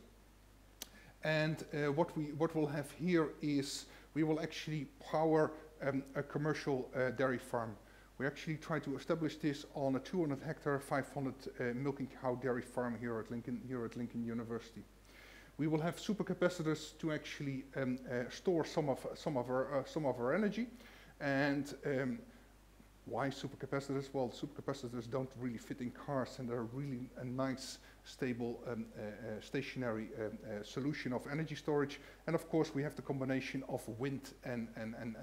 And what we'll have here is we will actually power a commercial dairy farm. We actually try to establish this on a 200-hectare, 500 milking cow dairy farm here at Lincoln University. We will have supercapacitors to actually store some of our energy, and why supercapacitors? Well, supercapacitors don't really fit in cars, and they're really a nice, stable, stationary solution of energy storage. And of course, we have the combination of wind and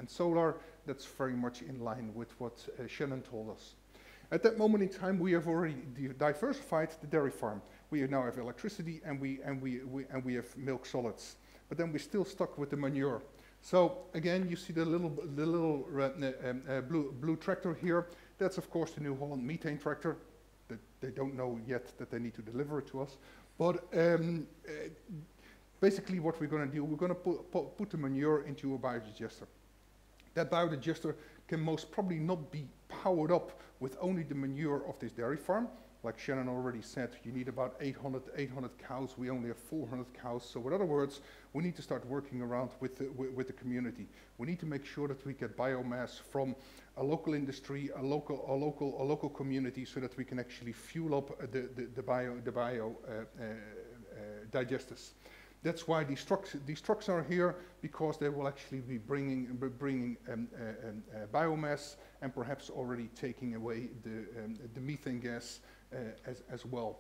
solar. That's very much in line with what Shannon told us. At that moment in time, we have already diversified the dairy farm. We now have electricity, and we have milk solids. But then we're still stuck with the manure. So again, you see the little blue tractor here. That's of course the New Holland methane tractor. That they don't know yet that they need to deliver it to us. But basically, what we're going to do, we're going to put the manure into a biodigester. That biodigester can most probably not be powered up with only the manure of this dairy farm. Like Shannon already said, you need about 800 cows. We only have 400 cows. So in other words, we need to start working around with the community. We need to make sure that we get biomass from a local industry, a local community, so that we can actually fuel up the bio digesters. That's why these trucks are here, because they will actually be bringing biomass, and perhaps already taking away the methane gas as well.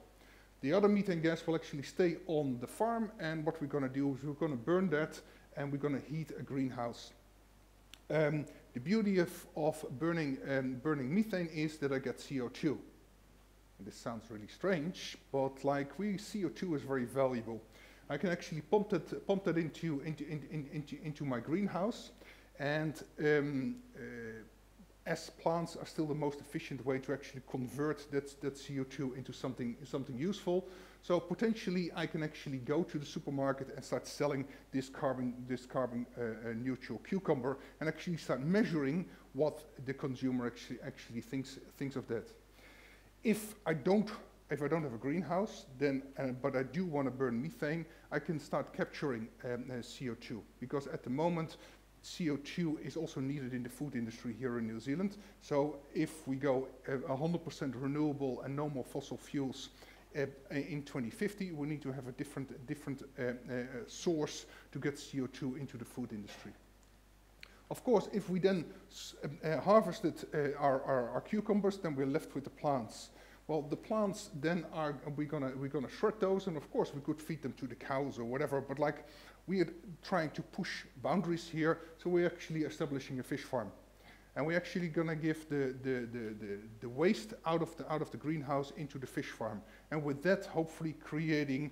The other methane gas will actually stay on the farm, and what we're going to do is we're going to burn that, and we're going to heat a greenhouse. The beauty of burning methane is that I get CO2. This sounds really strange, but like CO2 is very valuable. I can actually pump that into my greenhouse, and as plants are still the most efficient way to actually convert that CO2 into something useful. So potentially I can actually go to the supermarket and start selling this carbon neutral cucumber, and actually start measuring what the consumer actually thinks of that. If I don't have a greenhouse, then but I do want to burn methane, I can start capturing CO2, because at the moment CO2 is also needed in the food industry here in New Zealand. So if we go 100% renewable and no more fossil fuels in 2050, we need to have a different source to get CO2 into the food industry. Of course, if we then harvested our cucumbers, then we're left with the plants. Well, the plants then are, we're gonna shred those, and of course we could feed them to the cows or whatever, but like we are trying to push boundaries here, so we're actually establishing a fish farm. And we're actually gonna give the waste out of the greenhouse into the fish farm. And with that, hopefully creating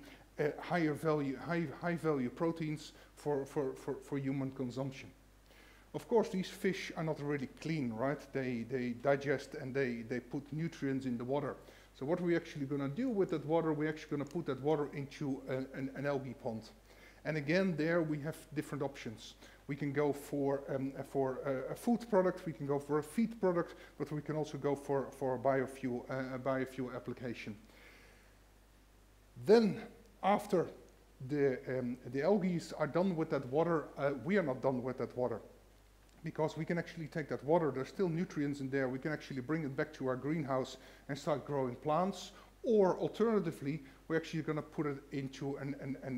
high value proteins for human consumption. Of course, these fish are not really clean, right? They digest and they put nutrients in the water. So what we're actually going to do with that water, we're actually going to put that water into an algae pond. And again, there we have different options. We can go for a food product, we can go for a feed product, but we can also go for a biofuel application. Then, after the algae are done with that water, we are not done with that water. Because we can actually take that water, there's still nutrients in there, we can actually bring it back to our greenhouse and start growing plants, or alternatively, we're actually going to put it into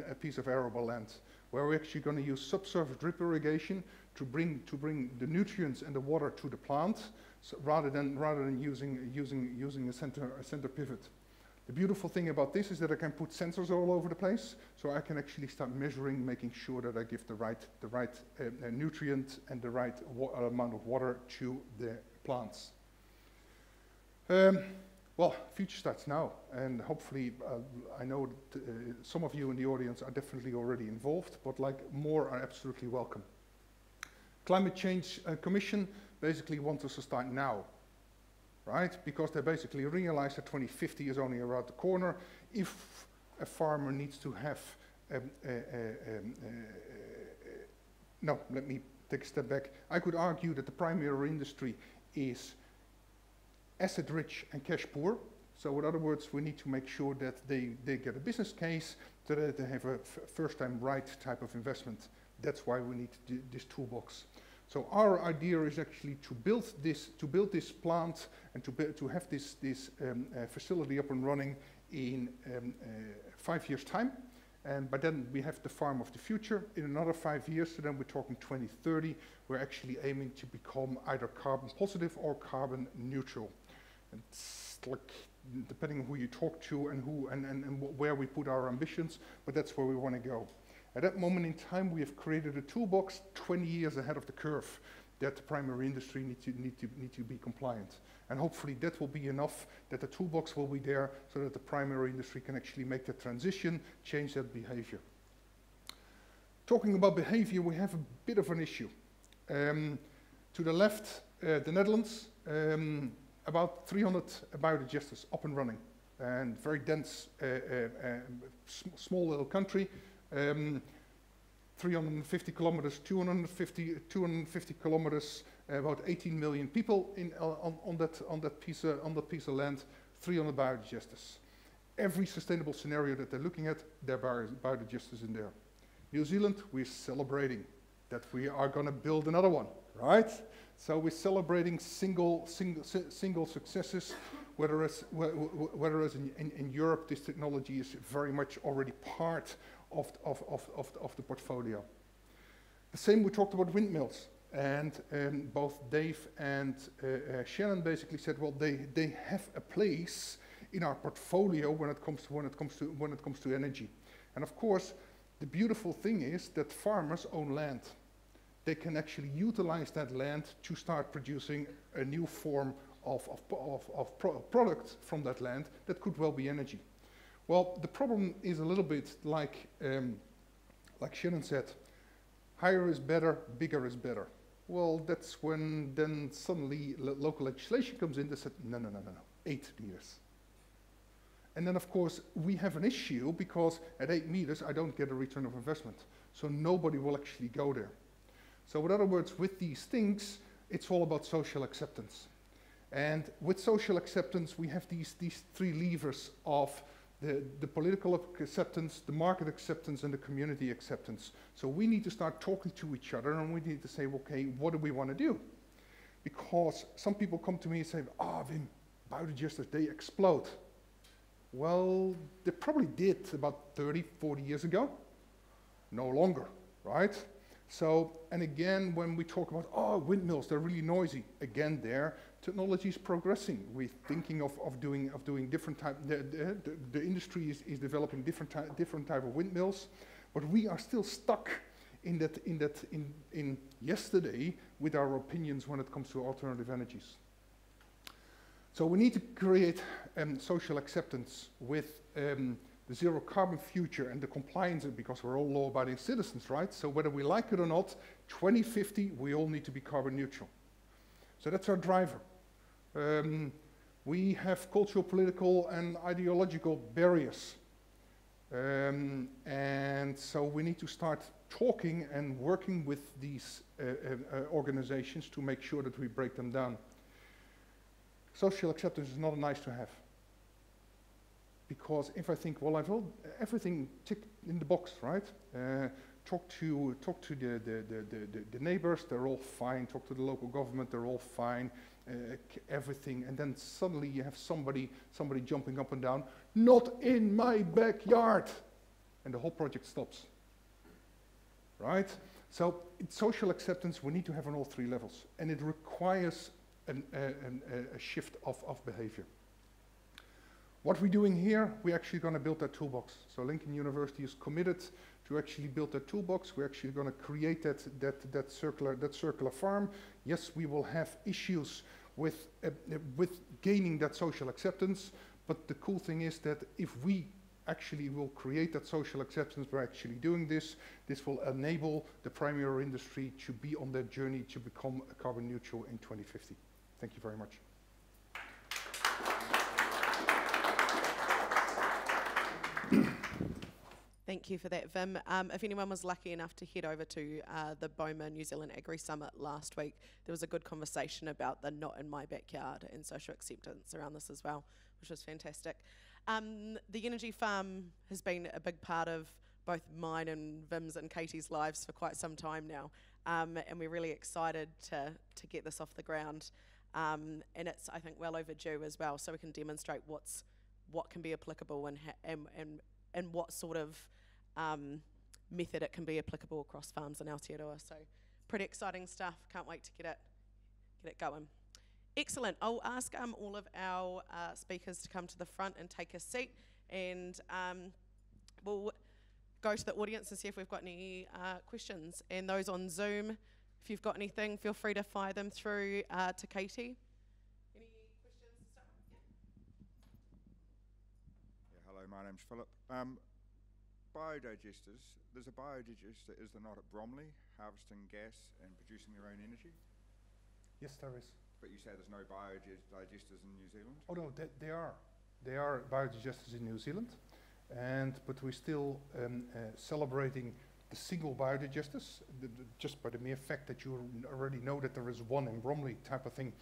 a piece of arable land, where we're actually going to use subsurface drip irrigation to bring the nutrients and the water to the plant, so rather than using a center pivot. The beautiful thing about this is that I can put sensors all over the place, so I can actually start measuring, making sure that I give the right nutrient and the right amount of water to the plants. Well, future starts now, and hopefully, I know that, some of you in the audience are definitely already involved, but like more are absolutely welcome. Climate Change Commission basically wants us to start now. Right? Because they basically realize that 2050 is only around the corner. If a farmer needs to have, no, let me take a step back. I could argue that the primary industry is asset rich and cash poor. So in other words, we need to make sure that they get a business case, so that they have a first time right type of investment. That's why we need this toolbox. So our idea is actually to build this plant and to have this facility up and running in 5 years' time. And by then we have the farm of the future. In another 5 years, so then we're talking 2030, we're actually aiming to become either carbon positive or carbon neutral. And it's like, depending on who you talk to and where we put our ambitions, but that's where we want to go. At that moment in time, we have created a toolbox 20 years ahead of the curve that the primary industry need to be compliant. And hopefully that will be enough, that the toolbox will be there so that the primary industry can actually make the transition, change that behavior. Talking about behavior, we have a bit of an issue. To the left, the Netherlands, about 300 biodigesters up and running, and very dense, small little country. 350 kilometers, 250 kilometers, about 18 million people on that piece of land, 300 biodigesters. Every sustainable scenario that they're looking at, there are biodigesters in there. New Zealand, we're celebrating that we are going to build another one, right? So we're celebrating single successes, whereas in Europe, this technology is very much already part of the portfolio. The same, we talked about windmills, and both Dave and Shannon basically said, well, they have a place in our portfolio when it comes to energy. And of course, the beautiful thing is that farmers own land. They can actually utilize that land to start producing a new form of product from that land that could well be energy. Well, the problem is a little bit like Shannon said, higher is better, bigger is better. Well, that's when then suddenly local legislation comes in that said, no, 8 meters. And then of course, we have an issue because at 8 meters, I don't get a return of investment. So nobody will actually go there. So in other words, with these things, it's all about social acceptance. And with social acceptance, we have these three levers of the political acceptance, the market acceptance, and the community acceptance. So we need to start talking to each other, and we need to say, okay, what do we want to do? Because some people come to me and say, Wim, biodigesters, they explode. Well, they probably did about 30, 40 years ago. No longer, right? So, and again, when we talk about, oh, windmills, they're really noisy, again there, technology is progressing. We're thinking of doing different type, the industry is developing different type of windmills, but we are still stuck in yesterday with our opinions when it comes to alternative energies. So we need to create social acceptance with the zero carbon future and the compliance, because we're all law-abiding citizens, right? So whether we like it or not, 2050, we all need to be carbon neutral. So that's our driver. We have cultural, political, and ideological barriers. And so we need to start talking and working with these organizations to make sure that we break them down. Social acceptance is not a nice to have. Because if I think, well, I've everything ticked in the box, right? Talk to the neighbors, they're all fine. Talk to the local government, they're all fine. Everything, and then suddenly you have somebody jumping up and down, not in my backyard, and the whole project stops. Right? So social acceptance we need to have on all three levels, and it requires a shift of behavior. What we're doing here, we're actually going to build that toolbox. So Lincoln University is committed to actually build that toolbox. We're actually going to create that circular farm. Yes, we will have issues with gaining that social acceptance, but the cool thing is that if we actually will create that social acceptance by actually doing this, this will enable the primary industry to be on that journey to become carbon neutral in 2050. Thank you very much. Thank you for that, Vim. If anyone was lucky enough to head over to the BOMA New Zealand Agri Summit last week, there was a good conversation about the not in my backyard and social acceptance around this as well, which was fantastic. The energy farm has been a big part of both mine and Vim's and Katie's lives for quite some time now, and we're really excited to get this off the ground. And it's, I think, well overdue as well, so we can demonstrate what can be applicable and what sort of method it can be applicable across farms in Aotearoa. So pretty exciting stuff. Can't wait to get it going. Excellent. I'll ask all of our speakers to come to the front and take a seat, and we'll go to the audience and see if we've got any questions. And those on Zoom, if you've got anything, feel free to fire them through to Katie. Any questions to start with? Yeah, hello, my name's Philip. Biodigesters, there's a biodigester, is there not, at Bromley, harvesting gas and producing their own energy? Yes, there is. But you say there's no biodigesters in New Zealand? Oh no, they are. There are biodigesters in New Zealand, but we're still celebrating the single biodigesters, just by the mere fact that you already know that there is one in Bromley type of thing.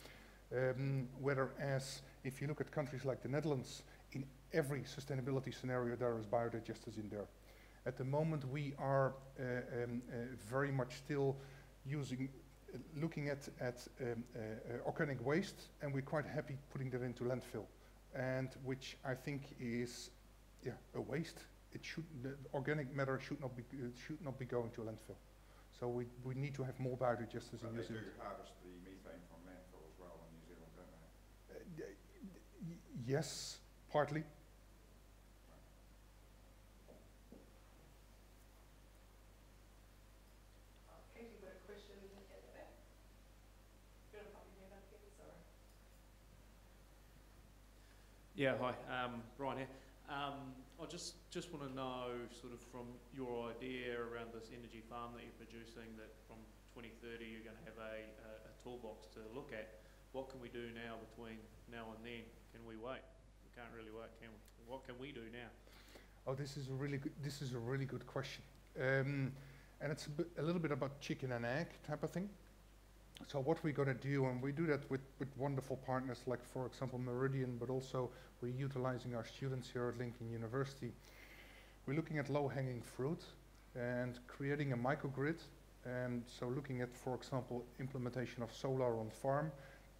Whereas if you look at countries like the Netherlands, in every sustainability scenario there is biodigesters in there. At the moment we are very much still looking at organic waste, and we're quite happy putting that into landfill, and which I think is a waste. The organic matter should not be going to landfill. So we need to have more biodigesters in New Zealand. They do harvest the methane from landfill as well in New Zealand, don't they? Yes, partly. Katie, got a question at the back? You want to pop your hand up again? Sorry. Yeah, hi, Brian here. I just want to know, sort of from your idea around this energy farm that you're producing, that from 2030 you're going to have a toolbox to look at. What can we do now between now and then? Can we wait? We can't really wait, can we? What can we do now? Oh, this is a really good question, and it's a little bit about chicken and egg type of thing. So what we're going to do, and we do that with wonderful partners like, for example, Meridian, but also we're utilizing our students here at Lincoln University. We're looking at low-hanging fruit and creating a microgrid. And so looking at, for example, implementation of solar on farm,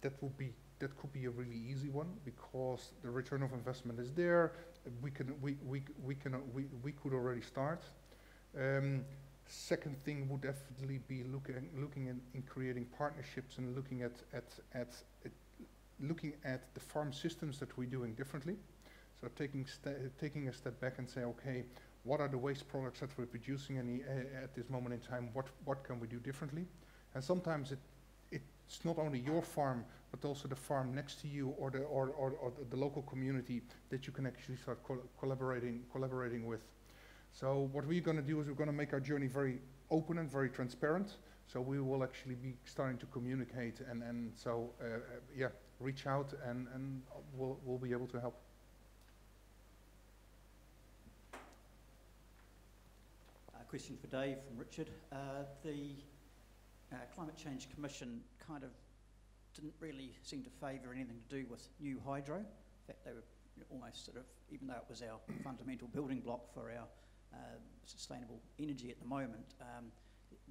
that could be a really easy one, because the return of investment is there. We could already start. Second thing would definitely be looking in creating partnerships and looking at the farm systems that we're doing differently. So taking a step back and say, okay, what are the waste products that we're producing at this moment in time? What can we do differently? And sometimes it's not only your farm, but also the farm next to you or the local community that you can actually start collaborating with. So what we're going to do is we're going to make our journey very open and very transparent. So we will actually be starting to communicate and so yeah, reach out and we'll be able to help. Question for Dave from Richard. The Climate Change Commission kind of didn't really seem to favour anything to do with new hydro. In fact, they were almost sort of, even though it was our fundamental building block for our sustainable energy at the moment,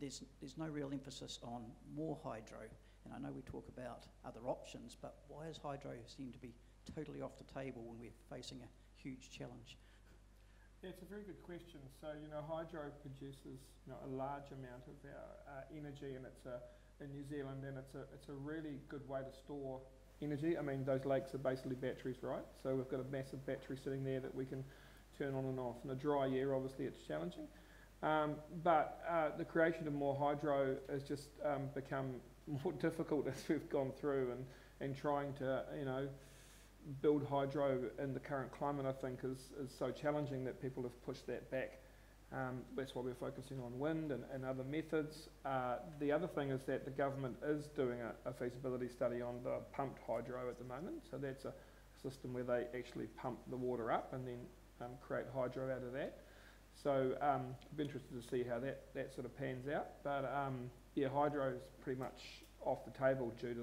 there's no real emphasis on more hydro. And I know we talk about other options, but why does hydro seem to be totally off the table when we're facing a huge challenge? Yeah, it's a very good question. So, hydro produces, a large amount of our energy, and it's in New Zealand, and it's a really good way to store energy. I mean, those lakes are basically batteries, right? So we've got a massive battery sitting there that we can turn on and off. In a dry year, obviously, it's challenging. But the creation of more hydro has just become more difficult as we've gone through, and trying to, build hydro in the current climate, I think, is so challenging that people have pushed that back. That's why we're focusing on wind and other methods. The other thing is that the government is doing a feasibility study on the pumped hydro at the moment. So that's a system where they actually pump the water up and then create hydro out of that. So I'm interested to see how that sort of pans out. But yeah, hydro is pretty much off the table due to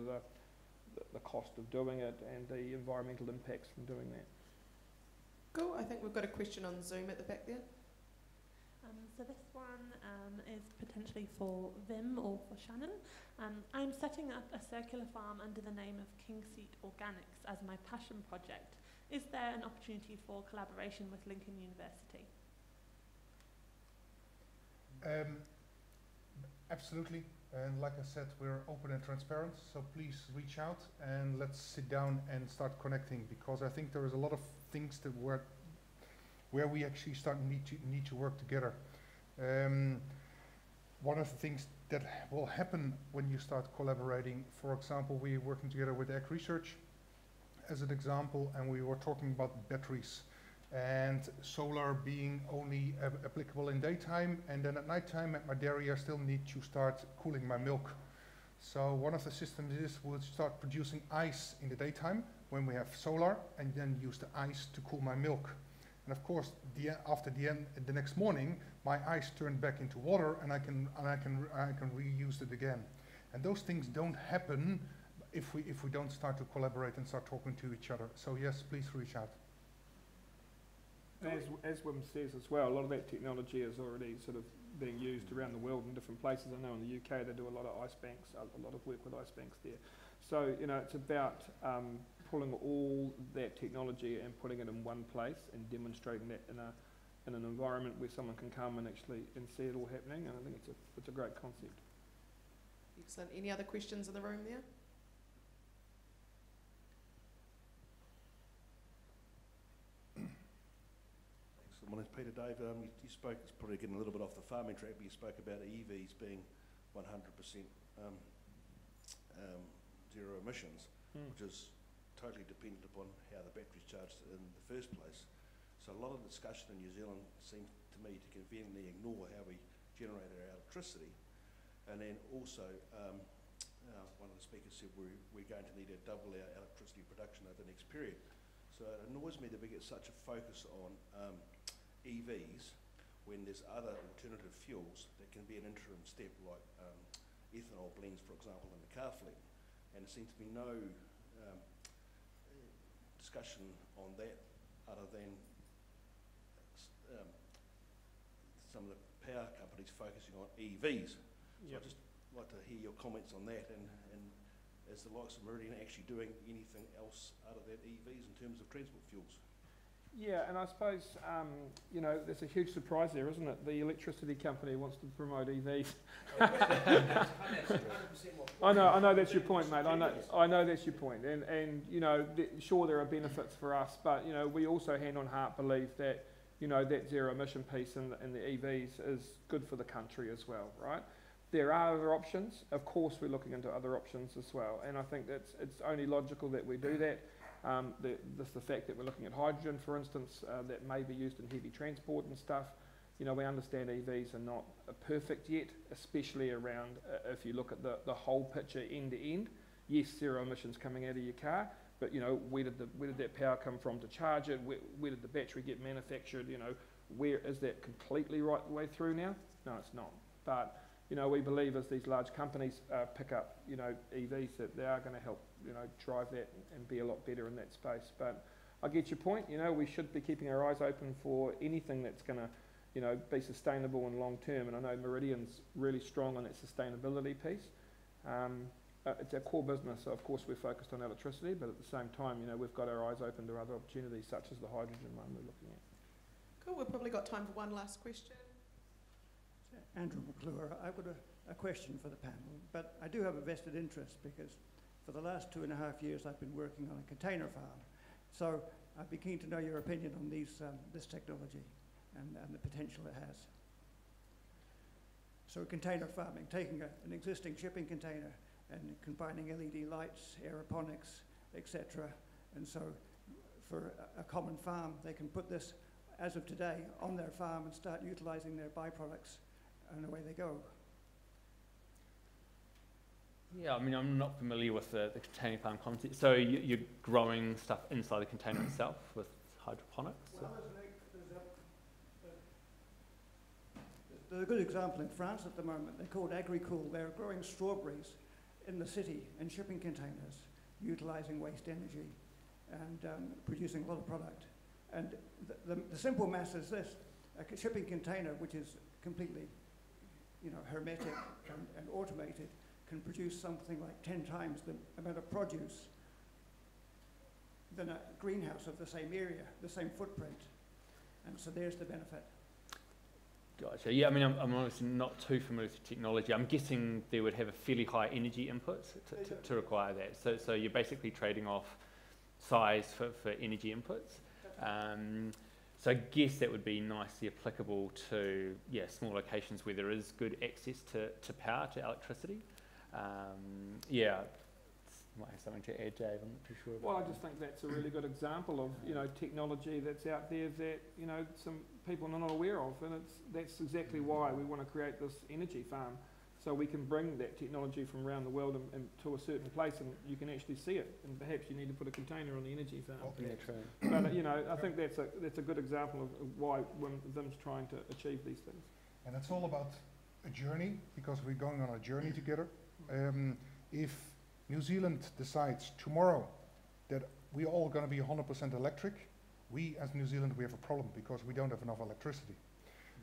the cost of doing it and the environmental impacts from doing that. Cool, I think we've got a question on Zoom at the back there. So this one is potentially for Vim or for Shannon. I'm setting up a circular farm under the name of Kingseat Organics as my passion project. Is there an opportunity for collaboration with Lincoln University? Absolutely. And like I said, we're open and transparent, so please reach out and let's sit down and start connecting, because I think there is a lot of things that where we actually need to work together. One of the things that will happen when you start collaborating, for example, we're working together with Ag Research as an example, and we were talking about batteries and solar being only applicable in daytime, and then at nighttime at my dairy I still need to start cooling my milk. So one of the systems is we'll start producing ice in the daytime when we have solar, and then use the ice to cool my milk. And of course, after the next morning, my ice turned back into water, and I can reuse it again. And those things don't happen if we don't start to collaborate and start talking to each other. So yes, please reach out. As Wim says as well, a lot of that technology is already sort of being used around the world in different places. I know in the UK they do a lot of ice banks, a lot of work with ice banks there. So, it's about pulling all that technology and putting it in one place and demonstrating that in an environment where someone can come and actually see it all happening. And I think it's a great concept. Excellent. Any other questions in the room there? My name's Peter Dave. You spoke, it's probably getting a little bit off the farming track, but you spoke about EVs being 100% zero emissions, which is totally dependent upon how the battery's charged in the first place. So a lot of discussion in New Zealand seems to me to conveniently ignore how we generate our electricity. And then also, one of the speakers said we're going to need to double our electricity production over the next period. So it annoys me that we get such a focus on EVs when there's other alternative fuels that can be an interim step, like ethanol blends, for example, in the car fleet. And there seems to be no discussion on that other than some of the power companies focusing on EVs. So I'd just like to hear your comments on that, and is the likes of Meridian actually doing anything else other than EVs in terms of transport fuels? Yeah, and I suppose, you know, there's a huge surprise there, isn't it? The electricity company wants to promote EVs. I know that's your point, mate. I know that's your point. And you know, sure, there are benefits for us, but, you know, we also hand on heart believe that, you know, that zero emission piece in the EVs is good for the country as well, right? There are other options. Of course, we're looking into other options as well. And I think it's only logical that we do that. The fact that we're looking at hydrogen, for instance, that may be used in heavy transport and stuff. You know, we understand EVs are not perfect yet, especially around if you look at the whole picture end to end. Yes, zero emissions coming out of your car, but, you know, where did that power come from to charge it? Where did the battery get manufactured? You know, where is that completely right the way through now? No, it's not. But, you know, we believe as these large companies pick up, you know, EVs, that they are going to help, you know, drive that and be a lot better in that space. But I get your point. You know, we should be keeping our eyes open for anything that's going to, you know, be sustainable and long term. And I know Meridian's really strong on that sustainability piece. It's our core business, so of course we're focused on electricity, but at the same time, you know, we've got our eyes open to other opportunities such as the hydrogen one we're looking at. Cool, we've probably got time for one last question. Andrew McClure, I've got a question for the panel, but I do have a vested interest because for the last 2.5 years I've been working on a container farm. So I'd be keen to know your opinion on this technology and the potential it has. So container farming, taking an existing shipping container and combining LED lights, aeroponics, etc. And so for a common farm, they can put this, as of today, on their farm and start utilizing their byproducts, and away they go. Yeah, I mean, I'm not familiar with the container farm concept. So you're growing stuff inside the container itself with hydroponics? Well, there's a good example in France at the moment. They're called Agricool. They're growing strawberries in the city in shipping containers, utilizing waste energy and producing a lot of product. And the simple math is this: a shipping container, which is completely, you know, hermetic and automated, can produce something like 10 times the amount of produce than a greenhouse of the same area, the same footprint. And so there's the benefit. Gotcha. Yeah, I mean, I'm obviously not too familiar with the technology. I'm guessing they would have a fairly high energy input to require that. So you're basically trading off size for energy inputs. So I guess that would be nicely applicable to, yeah, small locations where there is good access to power, to electricity. Yeah, might have something to add, Dave. I'm not too sure about Well, I that. just think that's a really good example of, you know, technology that's out there that, you know, some people are not aware of, and that's exactly why we want to create this energy farm, so we can bring that technology from around the world and to a certain place, and you can actually see it. And perhaps you need to put a container on the energy farm. Yeah, true. But you know, I think that's a good example of why Vim's trying to achieve these things. And it's all about a journey, because we're going on a journey together. If New Zealand decides tomorrow that we're all going to be 100% electric, we as New Zealand, we have a problem because we don't have enough electricity.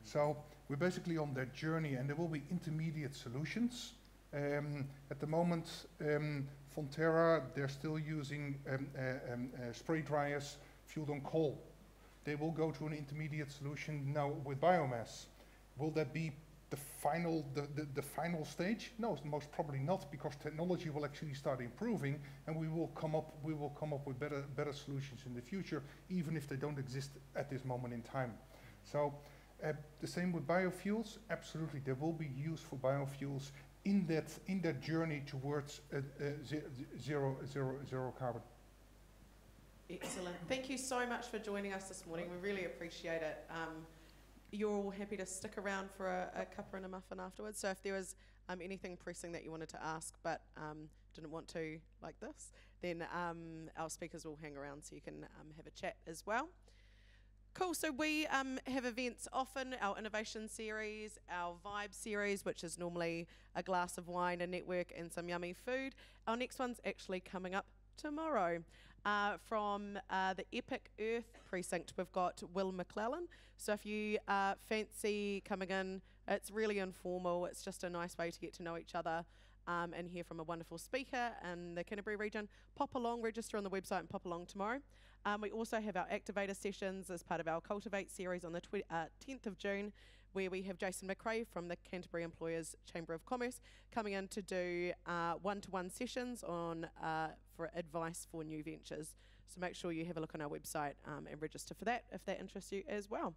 So we're basically on that journey, and there will be intermediate solutions. At the moment, Fonterra, they're still using spray dryers fueled on coal. They will go to an intermediate solution now with biomass. Will that be the final stage? No, most probably not, because technology will actually start improving, and we will come up with better solutions in the future, even if they don't exist at this moment in time. So the same with biofuels. Absolutely, there will be use for biofuels in that journey towards zero carbon. Excellent. Thank you so much for joining us this morning. We really appreciate it. You're all happy to stick around for a cuppa and a muffin afterwards. So if there was anything pressing that you wanted to ask but didn't want to like this, then our speakers will hang around so you can have a chat as well. Cool, so we have events often, our innovation series, our vibe series, which is normally a glass of wine, a network and some yummy food. Our next one's actually coming up tomorrow. From the Epic Earth precinct, we've got Will McClellan. So if you fancy coming in, it's really informal. It's just a nice way to get to know each other and hear from a wonderful speaker in the Canterbury region. Pop along, register on the website and pop along tomorrow. We also have our activator sessions as part of our Cultivate series on the 10th of June, where we have Jason McRae from the Canterbury Employers Chamber of Commerce coming in to do one-to-one sessions on for advice for new ventures. So make sure you have a look on our website and register for that if that interests you as well.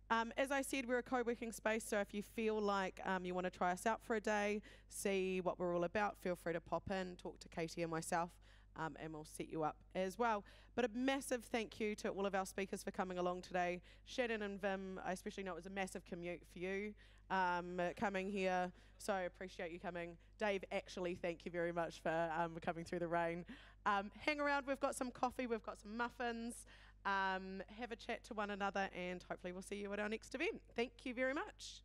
As I said, we're a co-working space, so if you feel like you want to try us out for a day, see what we're all about, feel free to pop in, talk to Katie and myself, and we'll set you up as well. But a massive thank you to all of our speakers for coming along today. Shannon and Vim, I especially know it was a massive commute for you coming here, so I appreciate you coming. Dave, actually, thank you very much for coming through the rain. Hang around, we've got some coffee, we've got some muffins. Have a chat to one another, and hopefully we'll see you at our next event. Thank you very much.